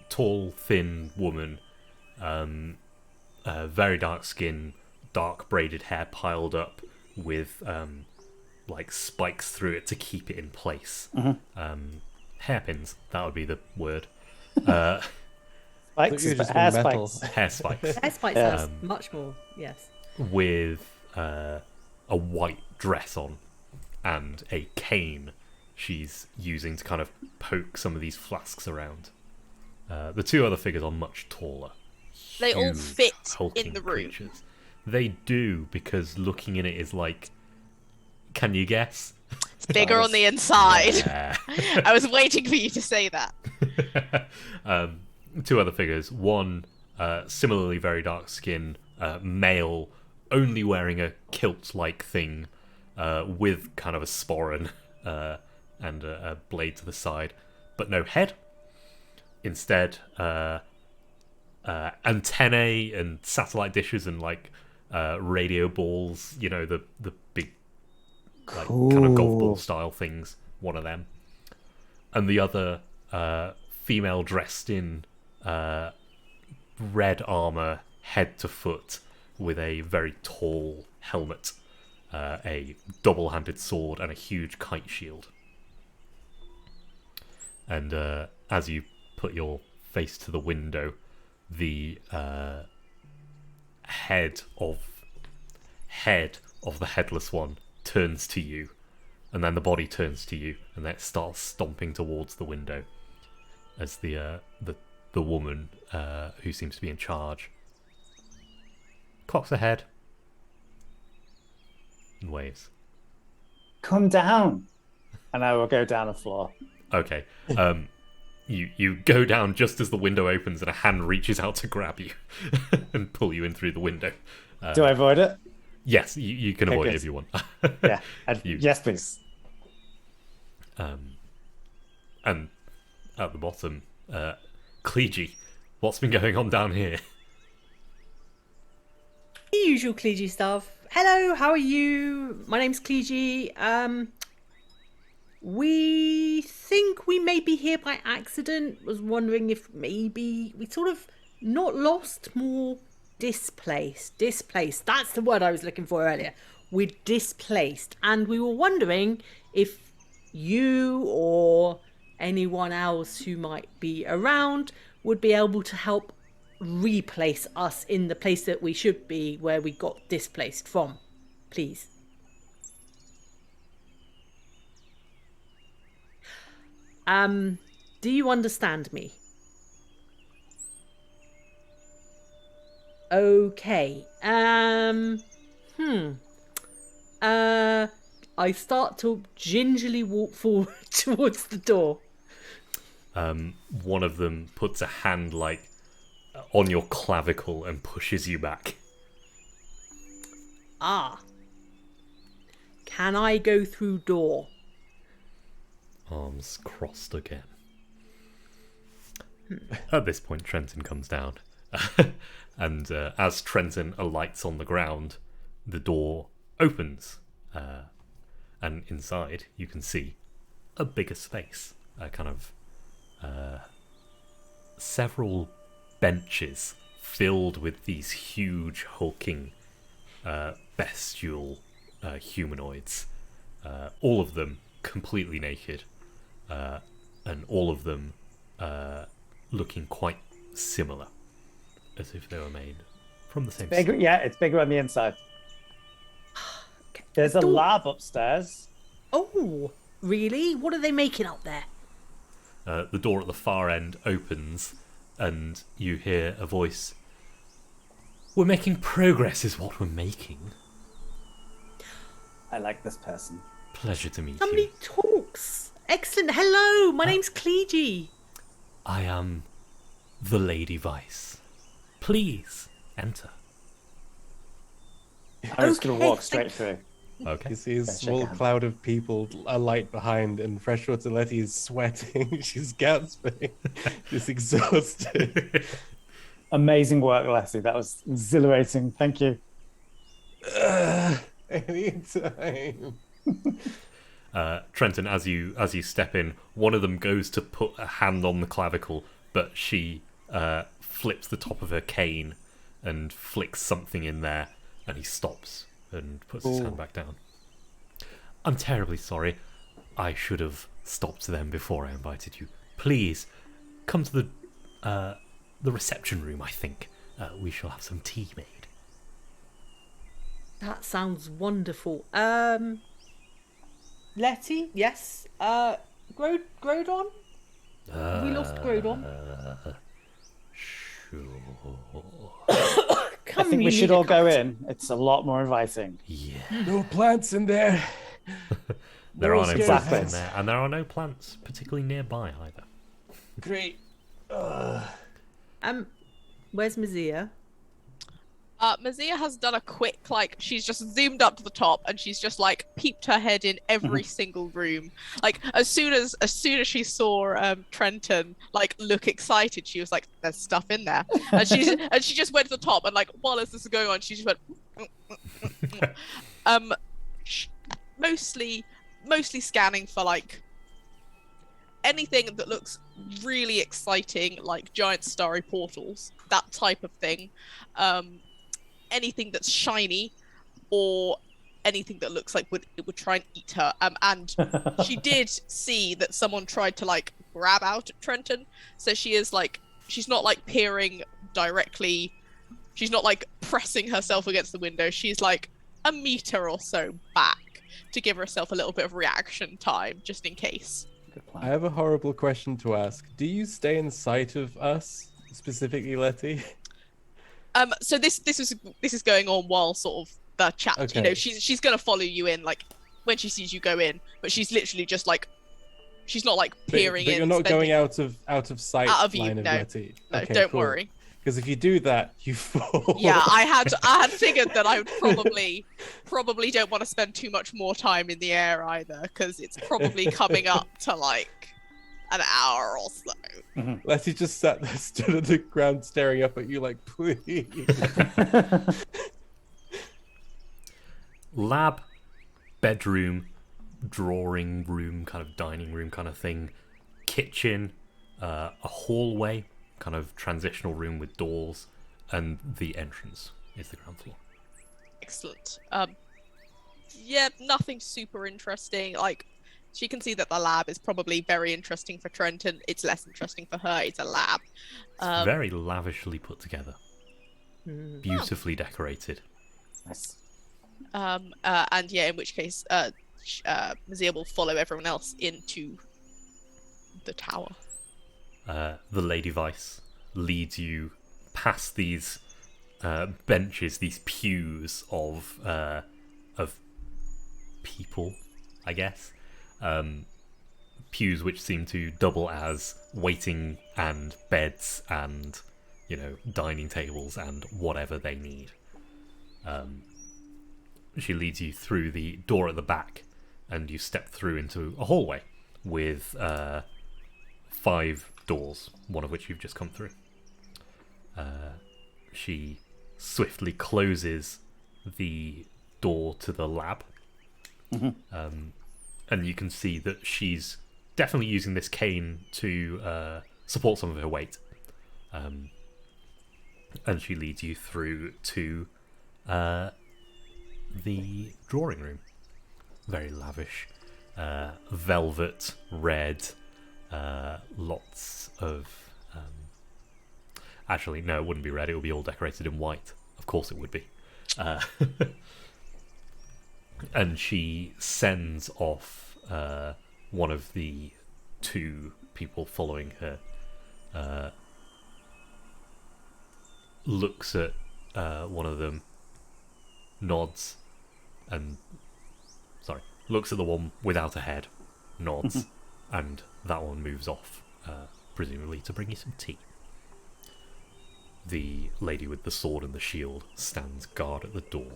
tall, thin woman, very dark skin, dark braided hair piled up with like spikes through it to keep it in place. Hairpins, that would be the word. Spikes, Thought you were but just hair going metal. spikes. Hair spikes. Hair spike sounds much more. Yes. With a white dress on and a cane she's using to kind of poke some of these flasks around. The two other figures are much taller. They all Huge, fit hulking in the room. creatures. They do, because looking in it is like, can you guess? It's bigger on the inside. Yeah. I was waiting for you to say that. Two other figures. One, similarly very dark skin, male, only wearing a kilt-like thing with kind of a sporran and a blade to the side, but no head. Instead, antennae and satellite dishes and like radio balls. You know, the big like kind of golf ball style things. One of them, and the other female dressed in red armor, head to foot, with a very tall helmet, a double-handed sword, and a huge kite shield. And as you put your face to the window, the head of the headless one turns to you, and then the body turns to you, and then it starts stomping towards the window as the woman who seems to be in charge cocks her head and waves. Come down, and I will go down the floor. Okay. You go down just as the window opens, and a hand reaches out to grab you and pull you in through the window. Do I avoid it? Yes, you can avoid it good. if you want. Yeah. You- Yes, please. And at the bottom, Clegy, what's been going on down here? The usual Clegy stuff. Hello, how are you? My name's Clegy. We think we may be here by accident. Was wondering if maybe we sort of not lost, more displaced. Displaced. That's the word I was looking for earlier. We're displaced, and we were wondering if you or anyone else who might be around would be able to help replace us in the place that we should be, where we got displaced from, please. Do you understand me? Okay. I start to gingerly walk forward towards the door. One of them puts a hand like on your clavicle and pushes you back. Ah. Can I go through door? Arms crossed again. At this point, Trenton comes down. And as Trenton alights on the ground, the door opens. And inside, you can see a bigger space. Kind of several benches filled with these huge, hulking, bestial humanoids. All of them completely naked. And all of them looking quite similar, as if they were made from the same Bigger, stuff. yeah, it's bigger on the inside. There's a lab upstairs. Oh, really? What are they making up there? The door at the far end opens, and you hear a voice. We're making progress, is what we're making. I like this person. Pleasure to meet Somebody you. talks. Excellent. Hello, my name's Clegy. I am the Lady Vice. Please enter. I'm just going to Okay, walk straight through. Okay. You see a shake small hands. cloud of people alight behind, and Freshwater Letty is sweating. She's gasping. She's exhausted. Amazing work, Lassie. That was exhilarating. Thank you. Anytime. Trenton, as you step in, one of them goes to put a hand on the clavicle, but she flips the top of her cane and flicks something in there, and he stops and puts his hand back down. I'm terribly sorry. I should have stopped them before I invited you. Please, come to the reception room, I think. We shall have some tea made. That sounds wonderful. Letty, yes. Grodon? Have we lost Grodon? Sure. I think we should all go in. It's a lot more inviting. Yeah. No plants in there. There are no Scared plants in heads. there, and there are no plants particularly nearby either. Great. Where's Mazia? Mazia has done a quick, she's just zoomed up to the top and she's just peeped her head in every single room. As soon as she saw Trenton look excited, she was like, "There's stuff in there," and she just went to the top and while this is going on, she just went. Mostly scanning for anything that looks really exciting, like giant starry portals, that type of thing. Anything that's shiny, or anything that looks like it would try and eat her. And she did see that someone tried to grab out at Trenton, so she is she's not peering directly. She's not pressing herself against the window. She's a meter or so back to give herself a little bit of reaction time, just in case. Good plan. I have a horrible question to ask. Do you stay in sight of us, specifically Letty? So this is going on while sort of the chat. Okay. You know, she's gonna follow you in when she sees you go in, but she's literally just she's not peering but in. you're not going spending- out of sight Out of view, line of no. Letty. No, Okay, don't cool. worry. Because if you do that, you fall. Yeah, I had figured that I would probably don't want to spend too much more time in the air either, because it's probably coming up to an hour or so. Letty just sat there, stood at the ground, staring up at you like, please. Lab, bedroom, drawing room, kind of dining room kind of thing, kitchen, a hallway, kind of transitional room with doors, and the entrance is the ground floor. Excellent. Yeah, nothing super interesting. She can see that the lab is probably very interesting for Trenton. It's less interesting for her. It's a lab. It's very lavishly put together, beautifully decorated. Nice. And yeah, in which case, Mazia will follow everyone else into the tower. The Lady Vice leads you past these benches, these pews of people, I guess. Pews which seem to double as waiting and beds and, dining tables and whatever they need. She leads you through the door at the back, and you step through into a hallway with 5 doors, one of which you've just come through. She swiftly closes the door to the lab. And you can see that she's definitely using this cane to support some of her weight. And she leads you through to the drawing room. Very lavish. Velvet, red, lots of... Actually, no, it wouldn't be red. It would be all decorated in white. Of course it would be. And she sends off one of the 2 people following her, looks at one of them, nods, and looks at the one without a head, nods, and that one moves off, presumably to bring you some tea. The lady with the sword and the shield stands guard at the door,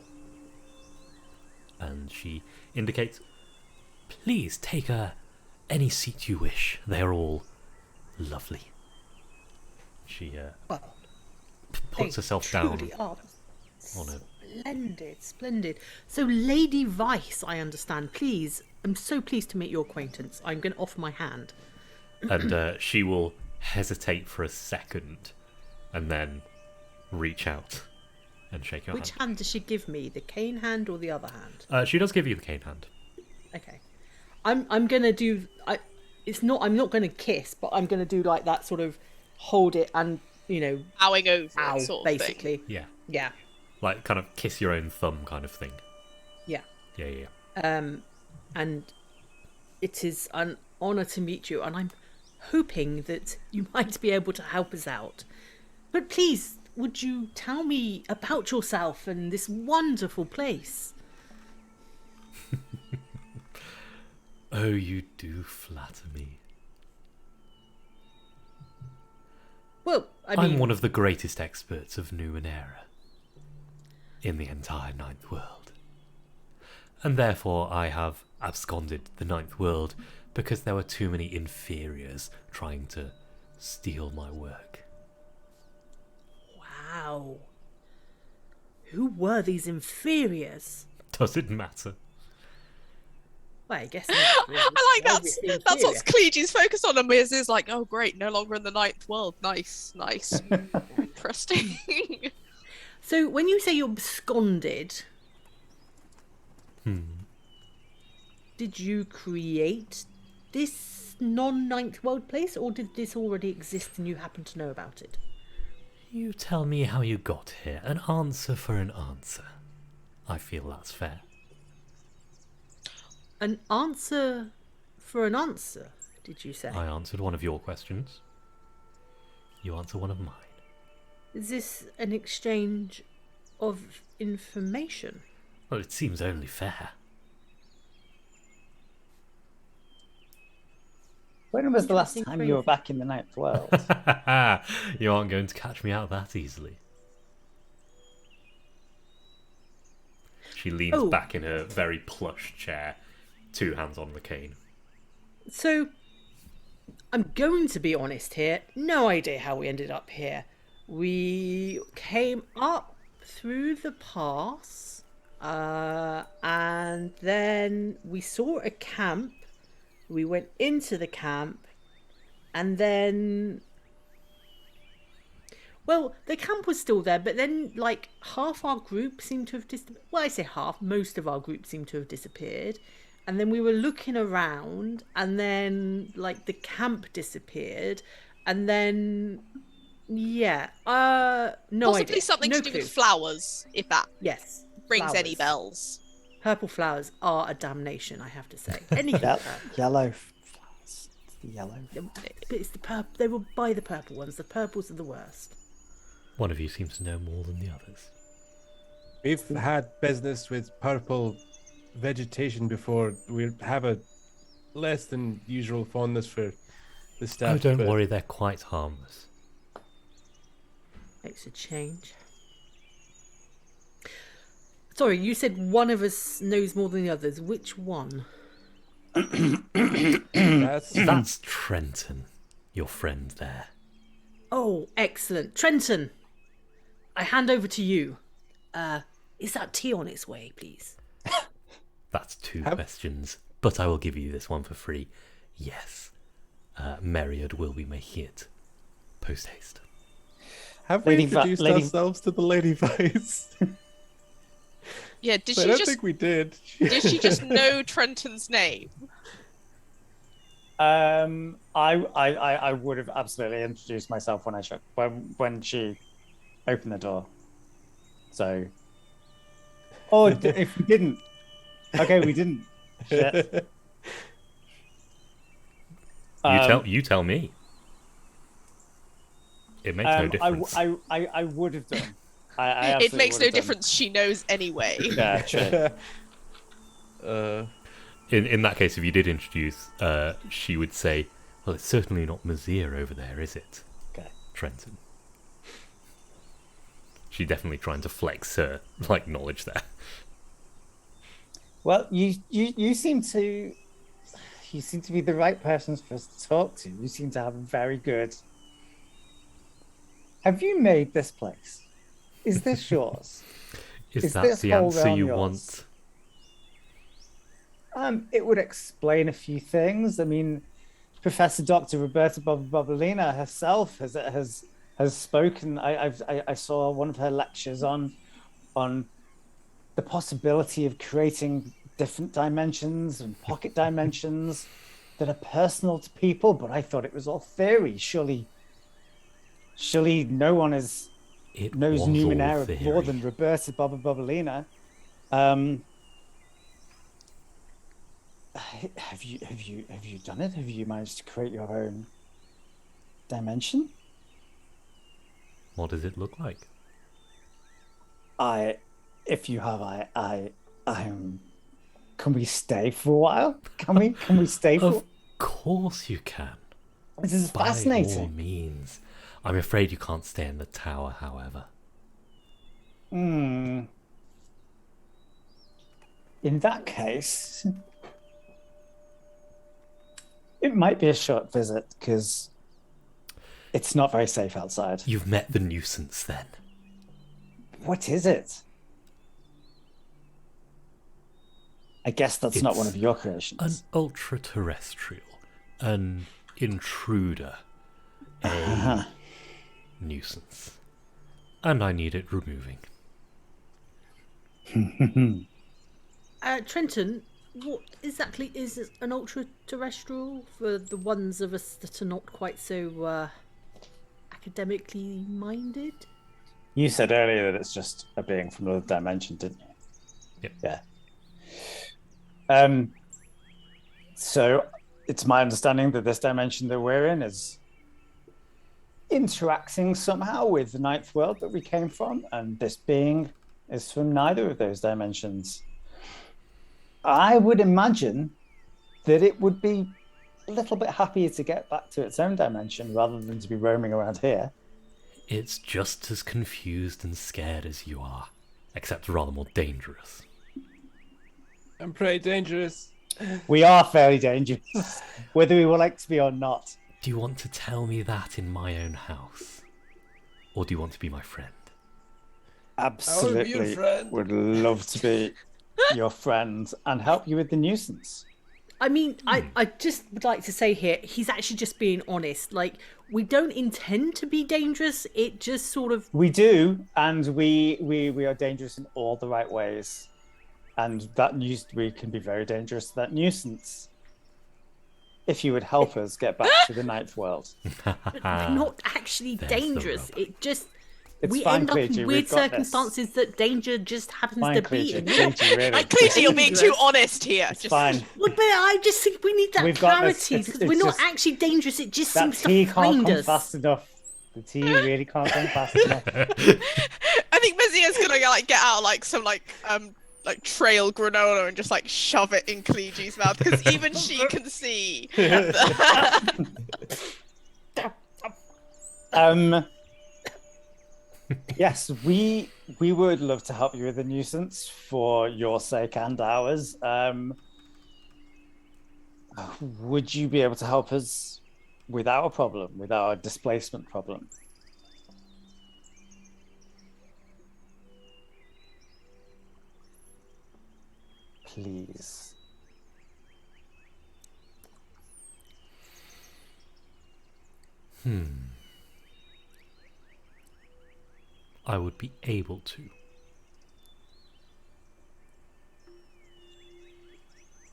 and she indicates, "Please take any seat you wish. They are all lovely." She puts herself down Truly are on a... Splendid. So, Lady Vice, I understand. Please, I'm so pleased to make your acquaintance. I'm going to offer my hand. And she will hesitate for a second and then reach out and shake your Which hand does she give me? The cane hand or the other hand? She does give you the cane hand. Okay. I'm gonna do. I'm not gonna kiss, but I'm gonna do that sort of hold it and Bowing over ow, it, sort of basically. thing. Yeah. Yeah. Like, kind of kiss your own thumb kind of thing. Yeah. Yeah. And it is an honour to meet you, and I'm hoping that you might be able to help us out. But please, would you tell me about yourself and this wonderful place? Oh, you do flatter me. Well, I mean, I'm one of the greatest experts of Numenera in the entire Ninth World. And therefore I have absconded the Ninth World because there were too many inferiors trying to steal my work. wow. Who were these inferiors? Does it matter? Well, I guess I like that's what Cleege's focused on, and Miz is like, oh great, no longer in the Ninth World. Nice. Interesting. So when you say you absconded, did you create this non-Ninth World place, or did this already exist and you happen to know about it? You tell me how you got here. An answer for an answer. I feel that's fair. An answer for an answer, did you say? I answered one of your questions. You answer one of mine. Is this an exchange of information? Well, it seems only fair. When was the last Interesting time you were phrase. back in the Ninth World? You aren't going to catch me out that easily. She leans Oh. back in her very plush chair, 2 hands on the cane. So, I'm going to be honest here. No idea how we ended up here. We came up through the pass, and then we saw a camp. We went into the camp, and then... Well, the camp was still there, but then, like, half our group seemed to have disappeared. Well, I say half, most of our group seemed to have disappeared. And then we were looking around, and then, like, the camp disappeared. And then, yeah, no Possibly idea. something No to do clue. with flowers, if that Yes. rings any flowers. bells. Purple flowers are a damnation, I have to say. Anything. Yellow flowers. It's the yellow. But it's the purple. They will buy the purple ones. The purples are the worst. One of you seems to know more than the others. We've had business with purple vegetation before. We have a less than usual fondness for the stuff. Oh, don't but worry, they're quite harmless. Makes a change. Sorry, you said one of us knows more than the others. Which one? That's Trenton, your friend there. Oh, excellent. Trenton, I hand over to you. Is that tea on its way, please? That's 2 questions, but I will give you this one for free. Yes, Meriad will be making it post haste. Have we Lady introduced Lady- ourselves to the Lady Vice? Yeah, did I she don't just think we did. did she just know Trenton's name? I would have absolutely introduced myself when she opened the door. So, if we didn't, okay, we didn't. Shit. You tell me. It makes no difference. I would have done. I It absolutely makes would no have done. difference. She knows anyway. Yeah, true. In that case, if you did introduce, she would say, well, it's certainly not Mazir over there, is it? Okay. Trenton. She's definitely trying to flex her, knowledge there. Well, you seem to be the right persons for us to talk to. You seem to have a very good. Have you made this place? Is this yours? Is that this the whole answer realm you yours? want? It would explain a few things. I mean, Professor Dr. Roberta Bobolina herself has spoken. I saw one of her lectures on the possibility of creating different dimensions and pocket dimensions that are personal to people, but I thought it was all theory. Surely no one knows was all Numenera theory. more than Roberta Bobolina. have you done it? Have you managed to create your own dimension? What does it look like? If you have, can we stay for a while? Can we stay for? Of course you can. This is By all fascinating. means. I'm afraid you can't stay in the tower, however. In that case, it might be a short visit because it's not very safe outside. You've met the nuisance then. What is it? I guess that's not It's one of your An creations. ultra-terrestrial. An intruder. A nuisance. And I need it removing. Trenton, what exactly is an ultra-terrestrial for the ones of us that are not quite so academically minded? You said earlier that it's just a being from another dimension, didn't you? Yep. Yeah. So it's my understanding that this dimension that we're in is interacting somehow with the ninth world that we came from, and this being is from neither of those dimensions. I would imagine that it would be a little bit happier to get back to its own dimension rather than to be roaming around here. It's just as confused and scared as you are, except rather more dangerous. I'm pretty dangerous. We are fairly dangerous, whether we would like to be or not. Do you want to tell me that in my own house? Or do you want to be my friend? Absolutely. friend. Would love to be your friend and help you with the nuisance. I mean, I just would like to say here, he's actually just being honest. Like, we don't intend to be dangerous. It just sort of... We do, and we are dangerous in all the right ways. And that we can be very dangerous to that nuisance. If you would help us get back to the ninth world. We're not actually There's the dangerous. rub. It just... It's we fine, end up Cleety, in we've weird got this. circumstances that danger just happens Fine, to be Cleety, in. Cleety, really. Like, clearly you're being too Dangerous. honest here. It's fine. Well, but I just think we need that We've got this. clarity It's- because it's we're not just- actually dangerous. It just That seems tea to can't find come us. fast enough. The tea really can't come fast enough. I think Mizia's gonna like get out like some like trail granola and just like shove it in Kleegee's mouth because even she can see. Yes, we would love to help you with the nuisance for your sake and ours. Would you be able to help us with our problem, with our displacement problem? Please. I would be able to.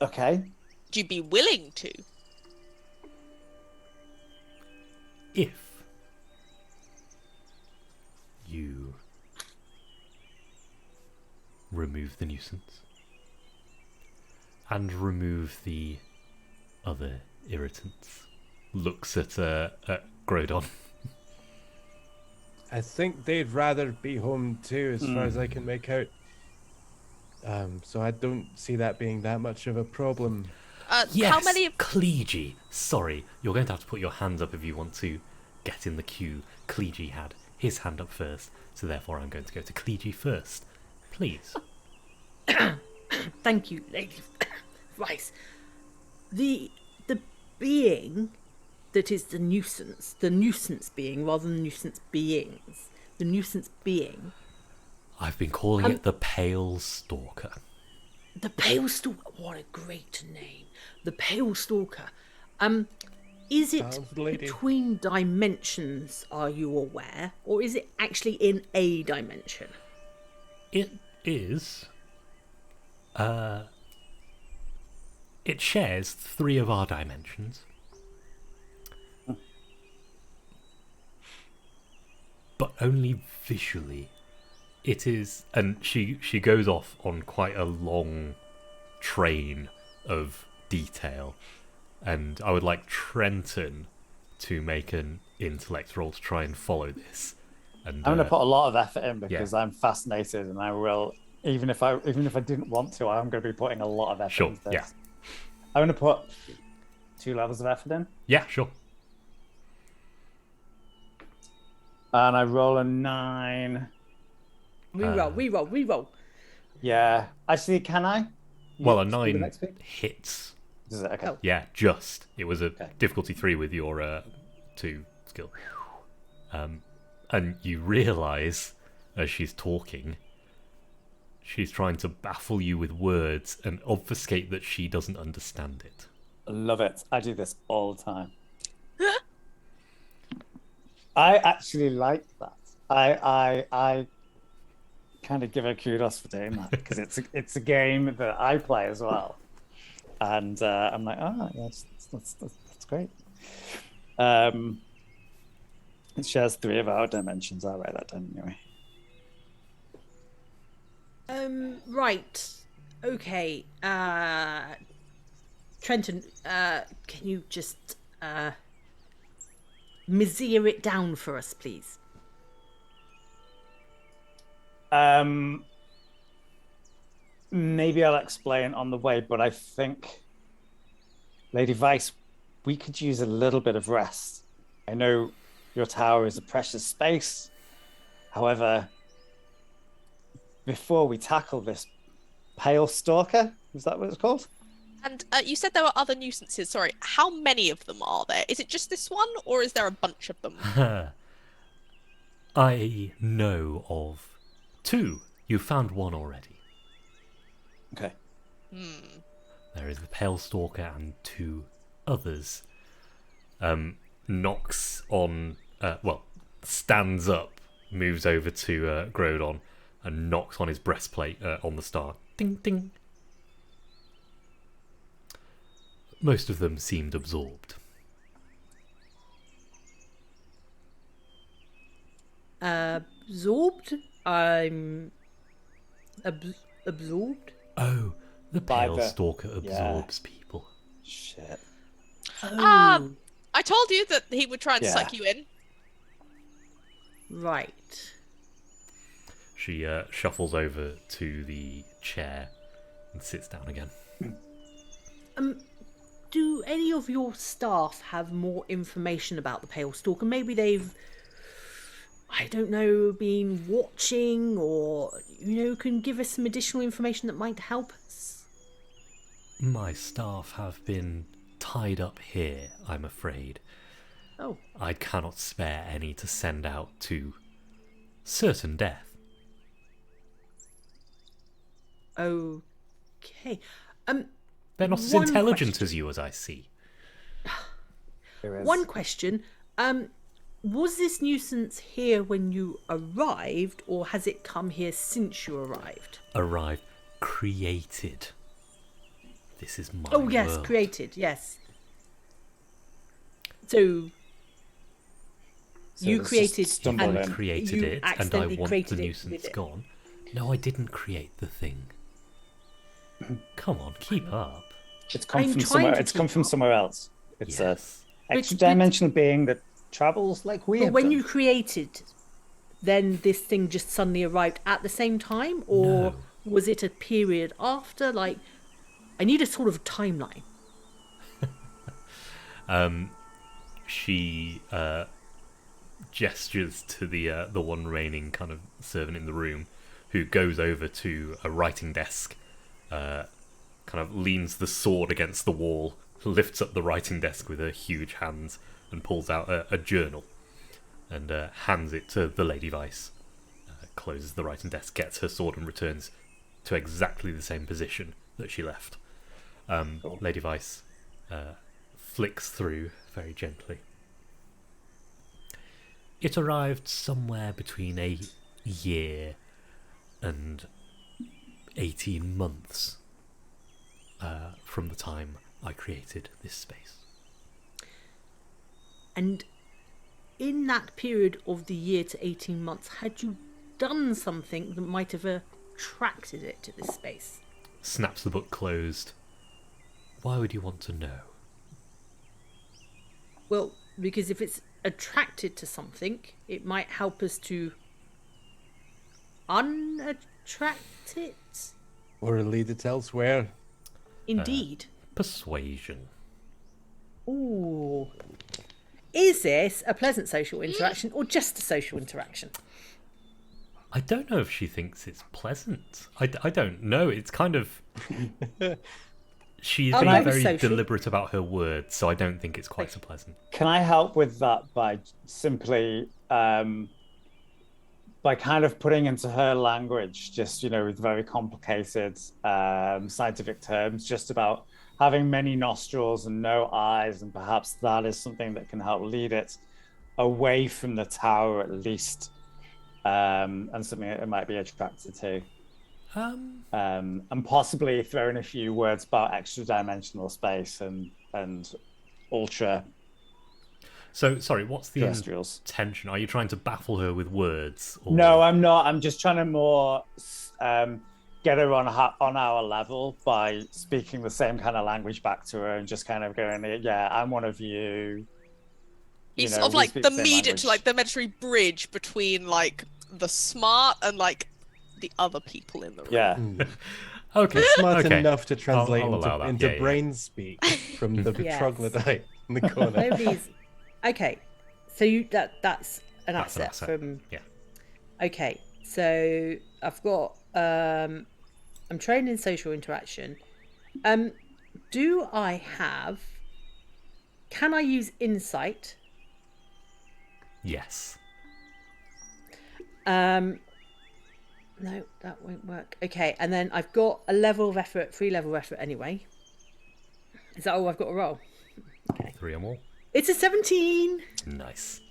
Okay. Would you be willing to? If you remove the nuisance and remove the other irritants, looks at Grodon. I think they'd rather be home too, as far as I can make out. So I don't see that being that much of a problem. Yes, How many? Kleegee. Sorry, you're going to have to put your hands up if you want to get in the queue. Kleegee had his hand up first, so therefore I'm going to go to Kleegee first. Please. Thank you, Lady Rice. The being that is the nuisance being rather than nuisance beings, the nuisance being. I've been calling it the Pale Stalker. The Pale Stalker. What a great name. The Pale Stalker. Is it Sounds lady. between dimensions, are you aware? Or is it actually in a dimension? It is. It shares 3 of our dimensions. But only visually. It is, and she goes off on quite a long train of detail. And I would like Trenton to make an intellect roll to try and follow this. And I'm going to put a lot of effort in because I'm fascinated, and I will, even if I didn't want to, I'm going to be putting a lot of effort into this. Yeah. I'm going to put 2 levels of effort in. Yeah, sure. And I roll a 9. Reroll. Yeah. Actually, can I? Well, a Use the 9 next bit? hits. Is it? Okay. Oh. Yeah, just. It was a difficulty 3 with your 2 skill. And you realise, as she's talking, she's trying to baffle you with words and obfuscate that she doesn't understand it. I love it. I do this all the time. I actually like that. I kind of give her kudos for doing that because it's a game that I play as well, and I'm like, yeah, that's great. It shares 3 of our dimensions. I'll write that down anyway. Right. Okay. Trenton, can you just Mizzier it down for us, please? Maybe I'll explain on the way, but I think, Lady Vice, we could use a little bit of rest. I know your tower is a precious space. However, before we tackle this Pale Stalker, is that what it's called? And you said there were other nuisances. Sorry, how many of them are there? Is it just this one, or is there a bunch of them? I know of 2. You found 1 already. Okay. There is the Pale Stalker and 2 others. Knocks on... stands up, moves over to Grodon, and knocks on his breastplate on the star. Ding, ding. Most of them seemed absorbed. Absorbed? I'm absorbed? Oh, the Pale the- Stalker absorbs people. Shit. Oh, I told you that he would try and Yeah. suck you in. right. She shuffles over to the chair and sits down again. Do any of your staff have more information about the Pale Stalker? Maybe they've, I don't know, been watching, or, can give us some additional information that might help us? My staff have been tied up here, I'm afraid. Oh. I cannot spare any to send out to certain death. Okay. They're not as One intelligent question. as you, as I see. There is. One question. Was this nuisance here when you arrived, or has it come here since you arrived? Arrived, created. This is my Oh, yes, world. created, yes. So you it's just created stumbled and in. Created you it, and I accidentally want the created it nuisance with it. gone. No, I didn't create the thing. Come on, keep up. It's come I'm from trying somewhere. to It's come keep from up. somewhere else. It's Yes. a extra-dimensional being that travels like we But have when done. you created, then this thing just suddenly arrived at the same time, or No. was it a period after? Like, I need a sort of timeline. She gestures to the one reigning kind of servant in the room, who goes over to a writing desk, kind of leans the sword against the wall, lifts up the writing desk with her huge hands, and pulls out a journal, and hands it to the Lady Vice. Closes the writing desk, gets her sword, and returns to exactly the same position that she left. Lady Vice flicks through very gently. It arrived somewhere between a year and 18 months from the time I created this space. And in that period of the year to 18 months, had you done something that might have attracted it to this space? Snaps the book closed, Why would you want to know? Well, because if it's attracted to something, it might help us to unattract it. Or lead it elsewhere. Indeed. Persuasion. Ooh. Is this a pleasant social interaction or just a social interaction? I don't know if she thinks it's pleasant. I don't know. It's kind of... She's I'll being go with very social. deliberate about her words, so I don't think it's quite so pleasant. Can I help with that by simply by kind of putting into her language, just with very complicated scientific terms, just about having many nostrils and no eyes, and perhaps that is something that can help lead it away from the tower at least, and something that it might be attracted to. And possibly throw in a few words about extra dimensional space and ultra. So, sorry, what's the terrestrials. intention? Are you trying to baffle her with words? Or... No, I'm not. I'm just trying to more get her on our level by speaking the same kind of language back to her and just kind of going, yeah, I'm one of you. He's sort of like the medium to like the military bridge between like the smart and like the other people in the room. Yeah. Okay. Smart okay. enough to translate I'll allow that. into Yeah, yeah. brain speak from the Yes. troglodyte in the corner. Nobody's. Okay, so that's an That's an asset asset. from. Yeah. Okay, so I've got. I'm trained in social interaction. Do I have? Can I use insight? Yes. No, that won't work. Okay, and then I've got a level of effort, 3 level of effort anyway. Is that all I've got to roll? 3 or more. It's a 17. Nice.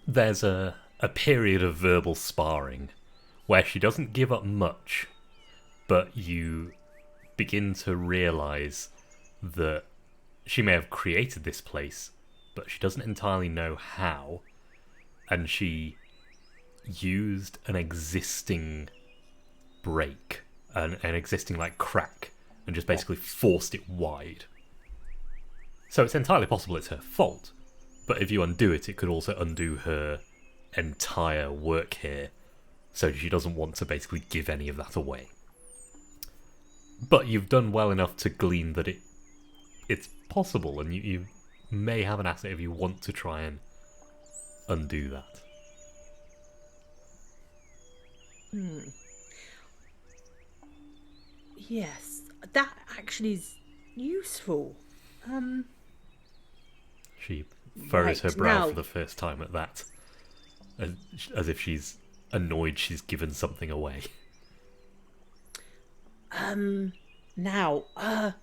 There's a period of verbal sparring where she doesn't give up much, but you begin to realise that she may have created this place, but she doesn't entirely know how, and she used an existing break, an existing like crack, and just basically forced it wide. So it's entirely possible it's her fault, but if you undo it, it could also undo her entire work here, so she doesn't want to basically give any of that away. But you've done well enough to glean that it's possible, and you may have an asset if you want to try and undo that. Yes, that actually is useful. She furrows her Right, brow now- for the first time at that, as if she's annoyed she's given something away. Now, I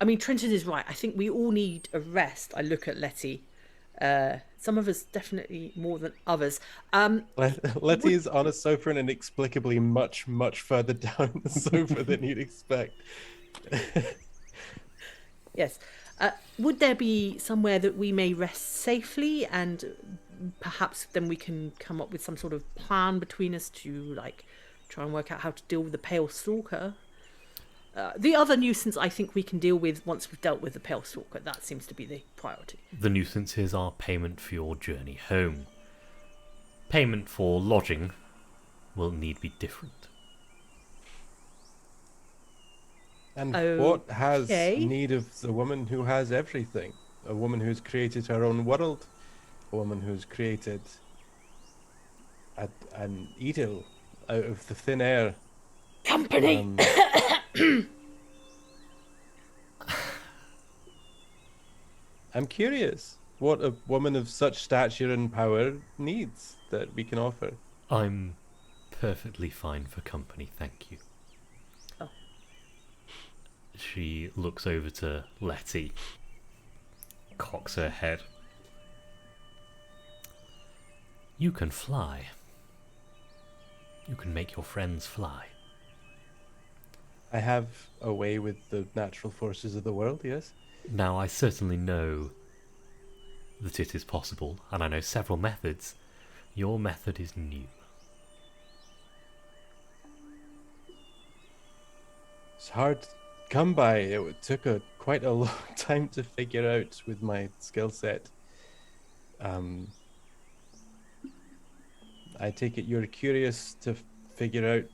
mean, Trenton is right. I think we all need a rest. I look at Letty. Some of us definitely more than others. Letty is on a sofa and inexplicably much, much further down the sofa than you'd expect. Yes. Would there be somewhere that we may rest safely, and perhaps then we can come up with some sort of plan between us to like try and work out how to deal with the Pale Stalker? The other nuisance I think we can deal with once we've dealt with the Pale Stalker. That seems to be the priority. The nuisances are payment for your journey home. Payment for lodging will need be different. And what has Okay. need of the woman who has everything? A woman who's created her own world? A woman who's created an idyll out of the thin air? Company! I'm curious what a woman of such stature and power needs that we can offer. I'm perfectly fine for company, thank you. Oh. She looks over to Letty, cocks her head. You can fly. You can make your friends fly. I have a way with the natural forces of the world, yes? Now, I certainly know that it is possible, and I know several methods. Your method is new. It's hard come by. It took quite a long time to figure out with my skill set. I take it you're curious to figure out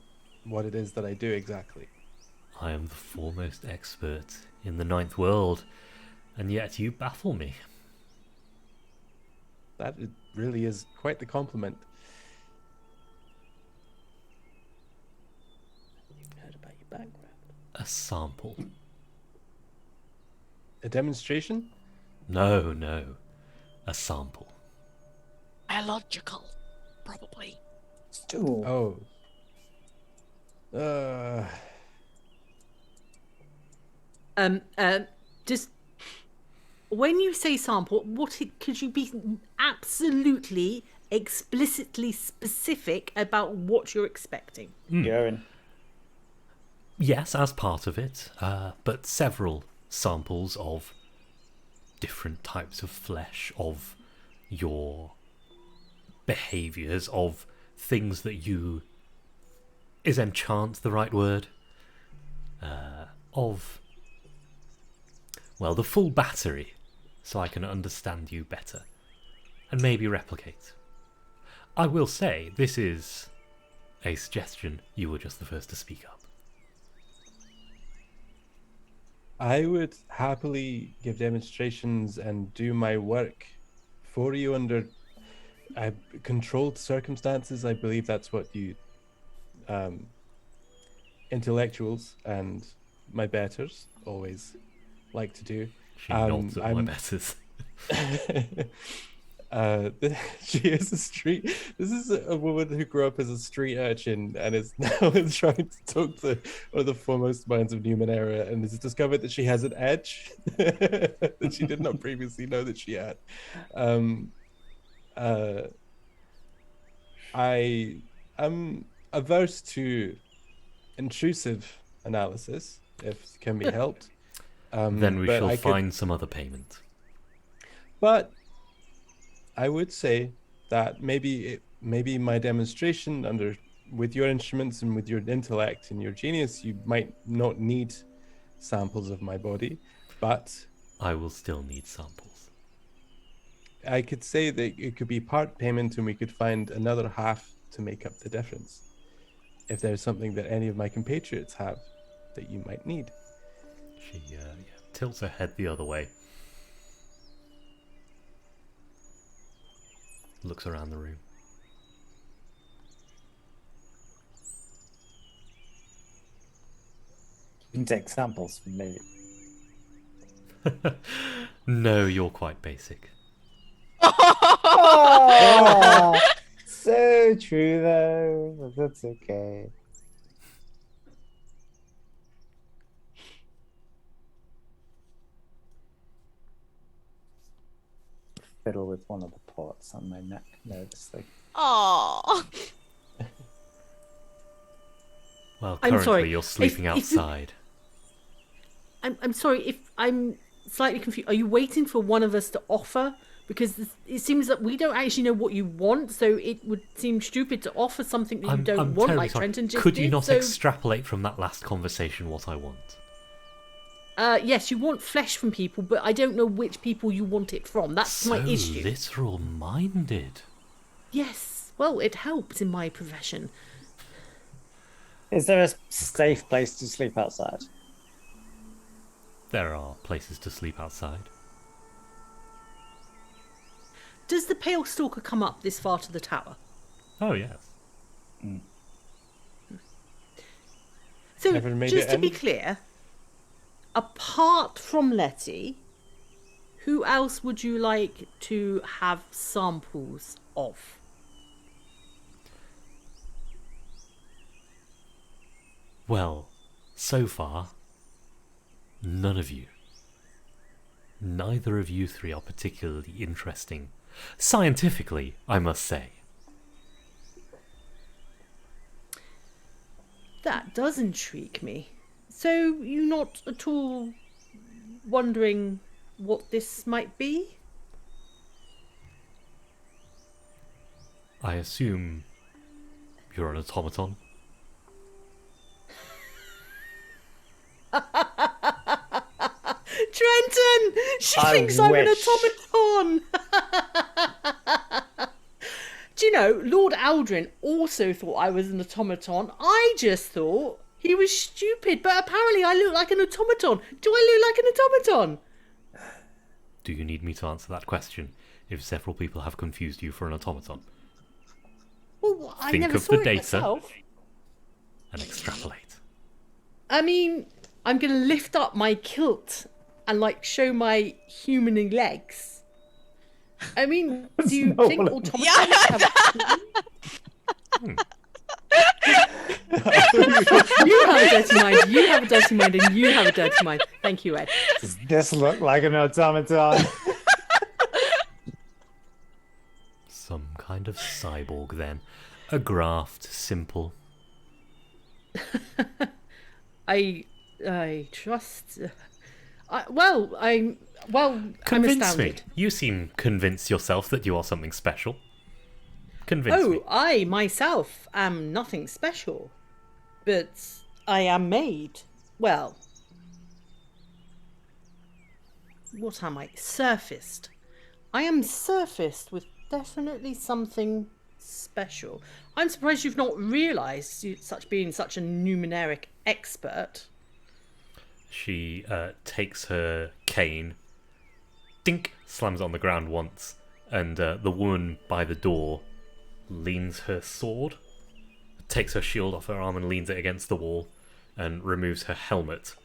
what it is that I do exactly. I am the foremost expert in the ninth world, and yet you baffle me. That really is quite the compliment. Heard about your background. A sample. A demonstration? No. A sample. Biological, probably. Stool. Oh. Just when you say sample, could you be absolutely explicitly specific about what you're expecting? Urine. Yes, as part of it, but several samples of different types of flesh, of your behaviours, of things that you... Is enchant the right word? Of... Well, the full battery, so I can understand you better, and maybe replicate. I will say, this is a suggestion. You were just the first to speak up. I would happily give demonstrations and do my work for you under controlled circumstances. I believe that's what you intellectuals and my betters always like to do. She nods at my betters. She is a street. This is a woman who grew up as a street urchin and is now trying to talk to one of the foremost minds of Numenera, and has discovered that she has an edge that she did not previously know that she had. I am averse to intrusive analysis, if can be helped. Then we shall find some other payment. But I would say that maybe my demonstration with your instruments and with your intellect and your genius, you might not need samples of my body, but I will still need samples. I could say that it could be part payment and we could find another half to make up the difference. If there's something that any of my compatriots have that you might need. She tilts her head the other way. Looks around the room. You can take samples from me. No, you're quite basic. Oh, so true though, but that's okay. Fiddle with one of the ports on my neck nervously. Oh. Well, I'm currently sorry, you're sleeping if you- outside. I'm sorry if I'm slightly confused. Are you waiting for one of us to offer? Because it seems that we don't actually know what you want, so it would seem stupid to offer something that you don't I'm want, terribly like sorry. Trenton just Could did. you not so, extrapolate from that last conversation what I want? yes, you want flesh from people, but I don't know which people you want it from. That's So my issue. literal-minded. Yes, well, it helps in my profession. Is there a safe place to sleep outside? There are places to sleep outside. Does the Pale Stalker come up this far to the tower? Oh, yes. So, Never made just it to be in? clear, apart from Letty, who else would you like to have samples of? Well, so far, none of you. Neither of you three are particularly interesting. Scientifically, I must say. That does intrigue me. So, you're not at all wondering what this might be? I assume you're an automaton. Trenton! She I thinks I'm an wish. automaton! Do you know, Lord Aldrin also thought I was an automaton. I just thought he was stupid, but apparently I look like an automaton. Do I look like an automaton? Do you need me to answer that question if several people have confused you for an automaton? Well, I Think never of saw the it data. myself. And extrapolate. I mean, I'm going to lift up my kilt and, like, show my human legs. I mean, do you No think one- automatons Yeah. have... You have a dirty mind, you have a dirty mind, and you have a dirty mind. Thank you, Ed. Does this look like an automaton? Some kind of cyborg, then. A graft, simple. I trust... I'm Convince me. astounded. You seem convinced yourself that you are something special. Convince me. Oh, I myself am nothing special, but I am made. Well, what am I? Surfaced. I am surfaced with definitely something special. I'm surprised you've not realised being such a numeric expert. She takes her cane, dink, slams it on the ground once, and the woman by the door leans her sword, takes her shield off her arm and leans it against the wall, and removes her helmet.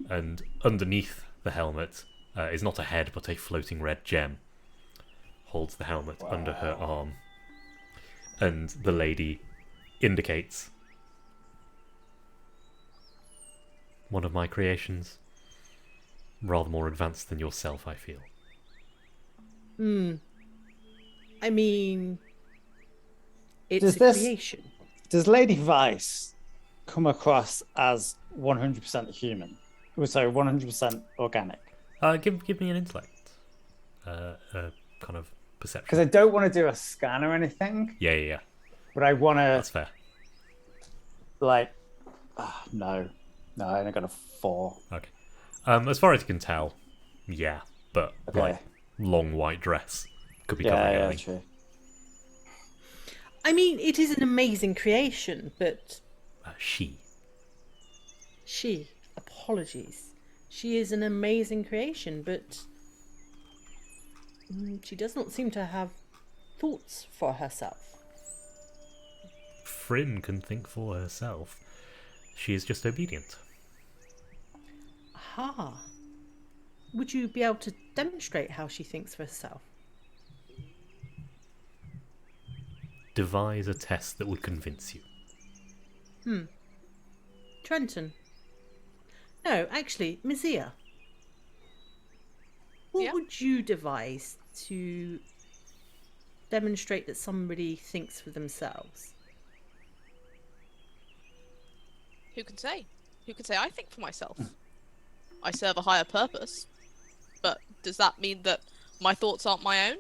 And underneath the helmet is not a head, but a floating red gem. Holds the helmet under her arm. And the lady indicates one of my creations. Rather more advanced than yourself, I feel. I mean, it's Does a this- creation. Does Lady Vice come across as 100% human? Oh, sorry, 100% organic? Give me an intellect. Kind of perception. Because I don't want to do a scan or anything, Yeah. but I want That's to, fair. like, no, I only got a 4. Okay. As far as you can tell, yeah, but Okay. like long white dress could be Yeah, covering yeah, anything. true. I mean, it is an amazing creation, but She. apologies. She is an amazing creation, but she does not seem to have thoughts for herself. Fryn can think for herself. She is just obedient. Aha. Would you be able to demonstrate how she thinks for herself? Devise a test that would convince you. Trenton. No, actually, Mazia. What Yeah? would you devise to demonstrate that somebody thinks for themselves? Who can say? Who can say I think for myself? I serve a higher purpose. But does that mean that my thoughts aren't my own?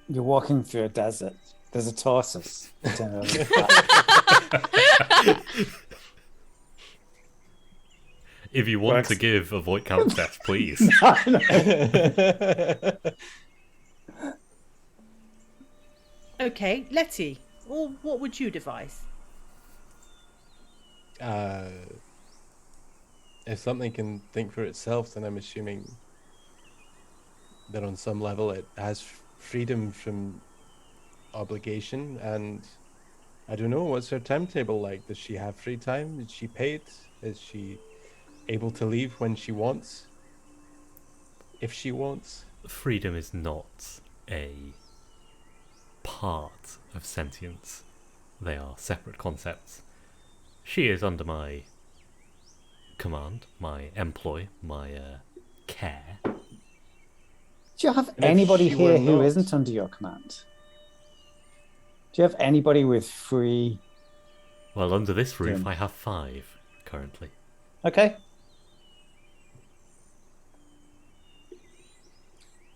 You're walking through a desert. There's a tortoise. Generally flat. If you want Works. to give a void count test, please. Okay, Letty. Or what would you devise? If something can think for itself, then I'm assuming that on some level it has freedom from obligation. And I don't know, what's her timetable like? Does she have free time? Is she paid? Is she able to leave when she wants? If she wants? Freedom is not a part of sentience. They are separate concepts. She is under my command, my employ, my care. Do you have And if anybody she were here who not- isn't under your command? Do you have anybody with free... Well, under this roof, Yeah. I have 5 currently. Okay.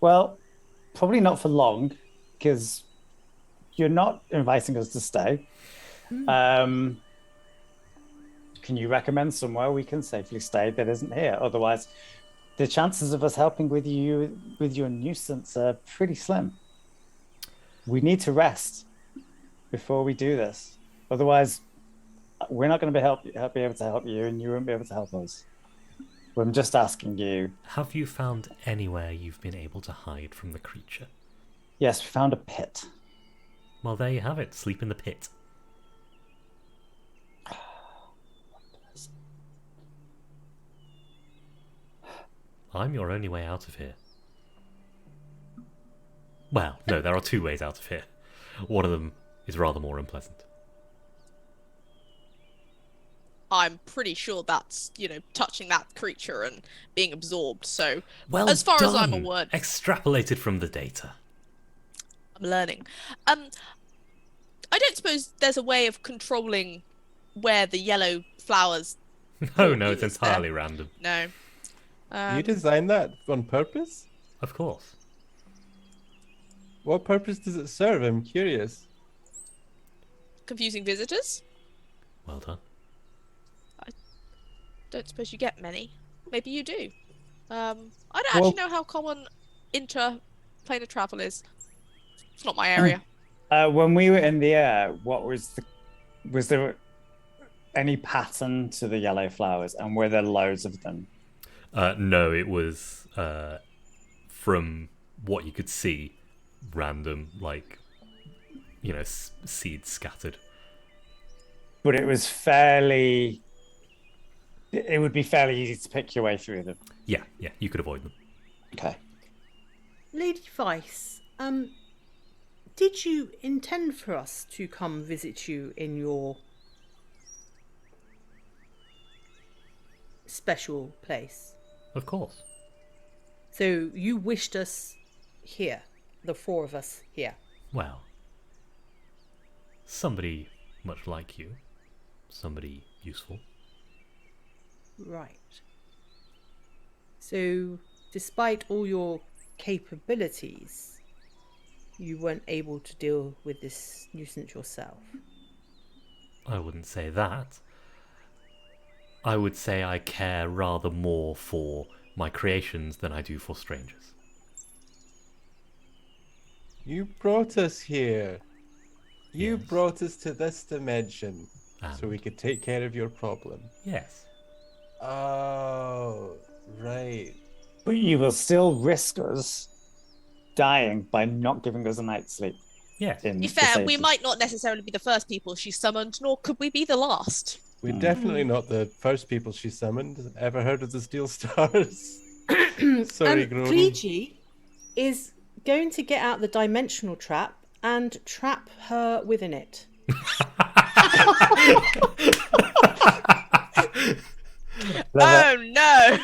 Well, probably not for long, because you're not inviting us to stay. Because can you recommend somewhere we can safely stay that isn't here? Otherwise, the chances of us helping with your nuisance are pretty slim. We need to rest before we do this. Otherwise, we're not going to be able to help you, and you won't be able to help us. I'm just asking you. Have you found anywhere you've been able to hide from the creature? Yes, we found a pit. Well, there you have it. Sleep in the pit. I'm your only way out of here. Well, no, there are two ways out of here. One of them is rather more unpleasant. I'm pretty sure that's, touching that creature and being absorbed. So, Well as far as I'm done. aware, Extrapolated from the data. I'm learning. I don't suppose there's a way of controlling where the yellow flowers. No, it's is there? entirely random. No. You designed that on purpose? Of course. What purpose does it serve? I'm curious. Confusing visitors? Well done. Don't suppose you get many. Maybe you do. I don't actually know how common interplanar travel is. It's not my area. When we were in the air, was there any pattern to the yellow flowers, and were there loads of them? No, it was from what you could see, random, seeds scattered. But it was fairly. It would be fairly easy to pick your way through them. Yeah, you could avoid them. Okay. Lady Vice, did you intend for us to come visit you in your special place? Of course. So you wished us here, the four of us here. Well, somebody much like you, somebody useful. Right. So, despite all your capabilities, you weren't able to deal with this nuisance yourself. I wouldn't say that. I would say I care rather more for my creations than I do for strangers. You brought us here. You Yes. brought us to this dimension so And- we could take care of your problem. Yes. Oh, right. But you will still risk us dying by not giving us a night's sleep. Yes. In To be the fair, we safety. might not necessarily be the first people she summoned, nor could we be the last. We're definitely not the first people she summoned. Ever heard of the Steel Stars? Sorry, Groden. Cleege is going to get out the dimensional trap and trap her within it. Oh no!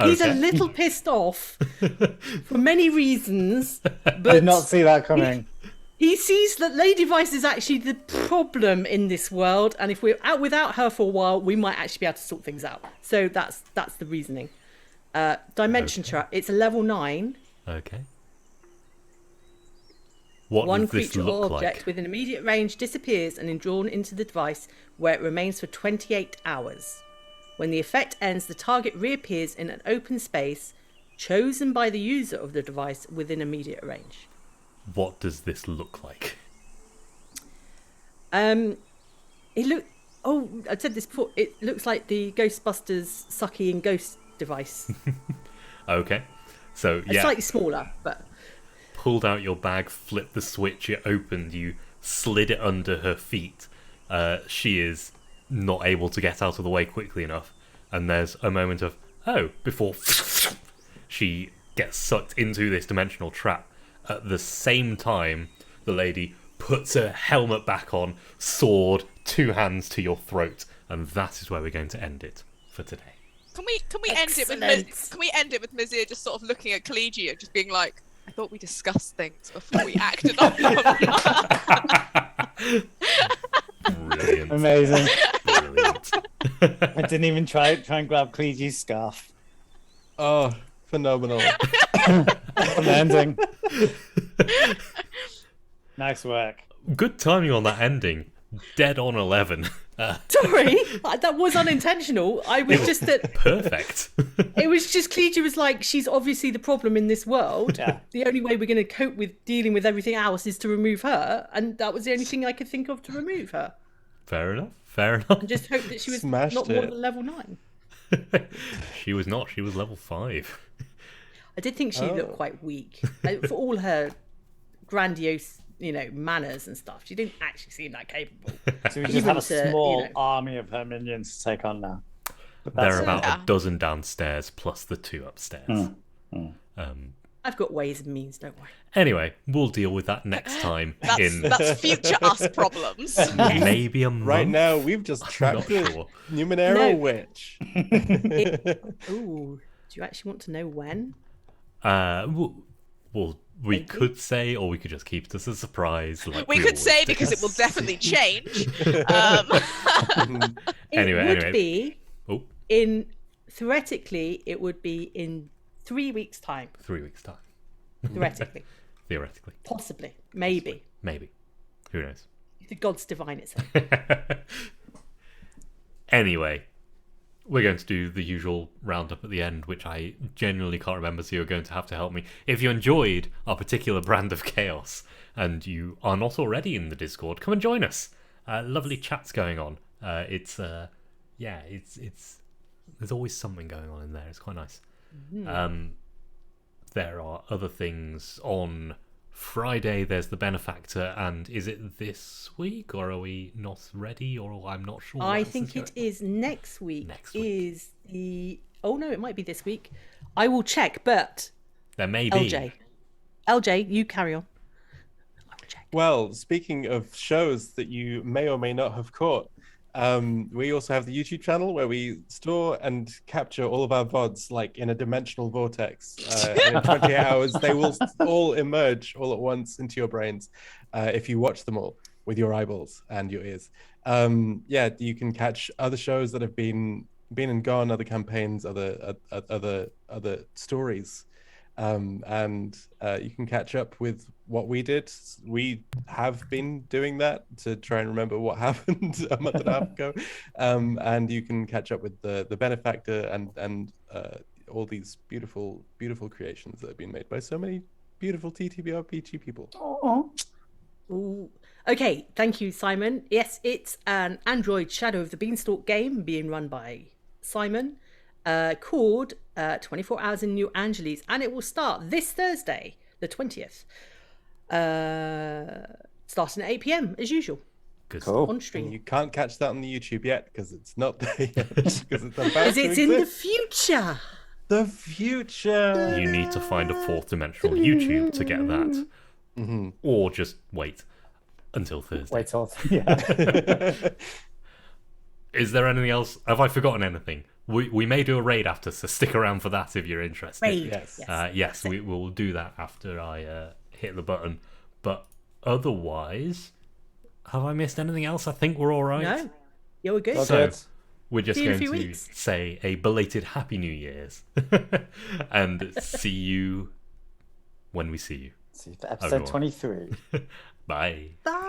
He's a Okay. little pissed off for many reasons, Did but not see that coming. he sees that Lady Vice is actually the problem in this world, and if we're out without her for a while, we might actually be able to sort things out. So that's the reasoning. Dimension trap. It's a level 9. Okay. What One does this creature or look object like? within immediate range disappears and is drawn into the device where it remains for 28 hours. When the effect ends, the target reappears in an open space chosen by the user of the device within immediate range. What does this look like? It look. Oh, I said this before. It looks like the Ghostbusters Sucky and Ghost device. Okay. So, It's yeah, slightly smaller, but pulled out your bag, flipped the switch, it opened, you slid it under her feet. She is not able to get out of the way quickly enough. And there's a moment of, before she gets sucked into this dimensional trap. At the same time, the lady puts her helmet back on, sword, 2 hands to your throat, and that is where we're going to end it for today. Can we end it with Excellent. Can we end it with Mizir just sort of looking at Collegia and just being like, I thought we discussed things before we acted on them. Brilliant. Amazing. Brilliant. I didn't even try and grab Cleege's scarf. Oh, phenomenal. Amazing. Nice work. Good timing on that ending. dead on 11. Sorry, that was unintentional. I was just that. Perfect. It was just Clegia was like, she's obviously the problem in this world. Yeah. The only way we're going to cope with dealing with everything else is to remove her, and that was the only thing I could think of to remove her. Fair enough. Fair enough. And just hope that she was Smashed not more it. than level 9. She was not. She was level 5. I did think she looked quite weak for all her grandiose, manners and stuff. She didn't actually seem that capable. So we just Even have a to, small army of her minions to take on now. But There that's are it. about Yeah. a dozen downstairs plus the 2 upstairs. I've got ways and means, don't worry. Anyway, we'll deal with that next time in That's future us problems. maybe a month. Right now, we've just trapped Not the sure. Numenera No. witch. Ooh, do you actually want to know when? We could say, or we could just keep it as a surprise. Like We could always say do. because it will definitely change. It would Anyway. be Oh, theoretically, it would be in 3 weeks' time. 3 weeks' time. Theoretically. Theoretically. Possibly. Maybe. Maybe. Who knows? The gods divine it. Anyway, we're going to do the usual roundup at the end, which I genuinely can't remember, so you're going to have to help me. If you enjoyed our particular brand of chaos and you are not already in the Discord, come and join us. Lovely chats going on. It's there's always something going on in there. It's quite nice. There are other things on Friday. There's the Benefactor, and is it this week, or are we not ready, or I'm not sure? I what think else it is next week. Next week. Is the... Oh, no, it might be this week. I will check, but... There may be. LJ, you carry on. I will check. Well, speaking of shows that you may or may not have caught, we also have the YouTube channel where we store and capture all of our VODs like in a dimensional vortex. And in 28 hours, they will all emerge all at once into your brains if you watch them all with your eyeballs and your ears. You can catch other shows that have been and gone, other campaigns, other stories. And you can catch up with what we did. We have been doing that to try and remember what happened a month and a half ago. And you can catch up with the Benefactor and all these beautiful creations that have been made by so many beautiful TTRPG people. Ooh. Okay, thank you, Simon. Yes, it's an Android Shadow of the Beanstalk game being run by Simon, called 24 Hours in New Angeles, and it will start this Thursday, the 20th, starting at 8 p.m. as usual Good. Cool. on And stream. you can't catch that on the YouTube yet because it's not there yet. Because it's about Because to it's in the exist. future. The future. You need to find a fourth dimensional YouTube to get that. Mm-hmm. Or just wait until Thursday. Wait till yeah. Is there anything else? Have I forgotten anything? We may do a raid after, so stick around for that if you're interested. Raid. Yes. Yes, we will do that after I hit the button. But otherwise, have I missed anything else? I think we're all right. No, yeah, we're good. Well, So good. we're just See you in a going to few weeks. say a belated Happy New Year's and see you when we see you. See you for episode Everyone. 23. Bye. Bye.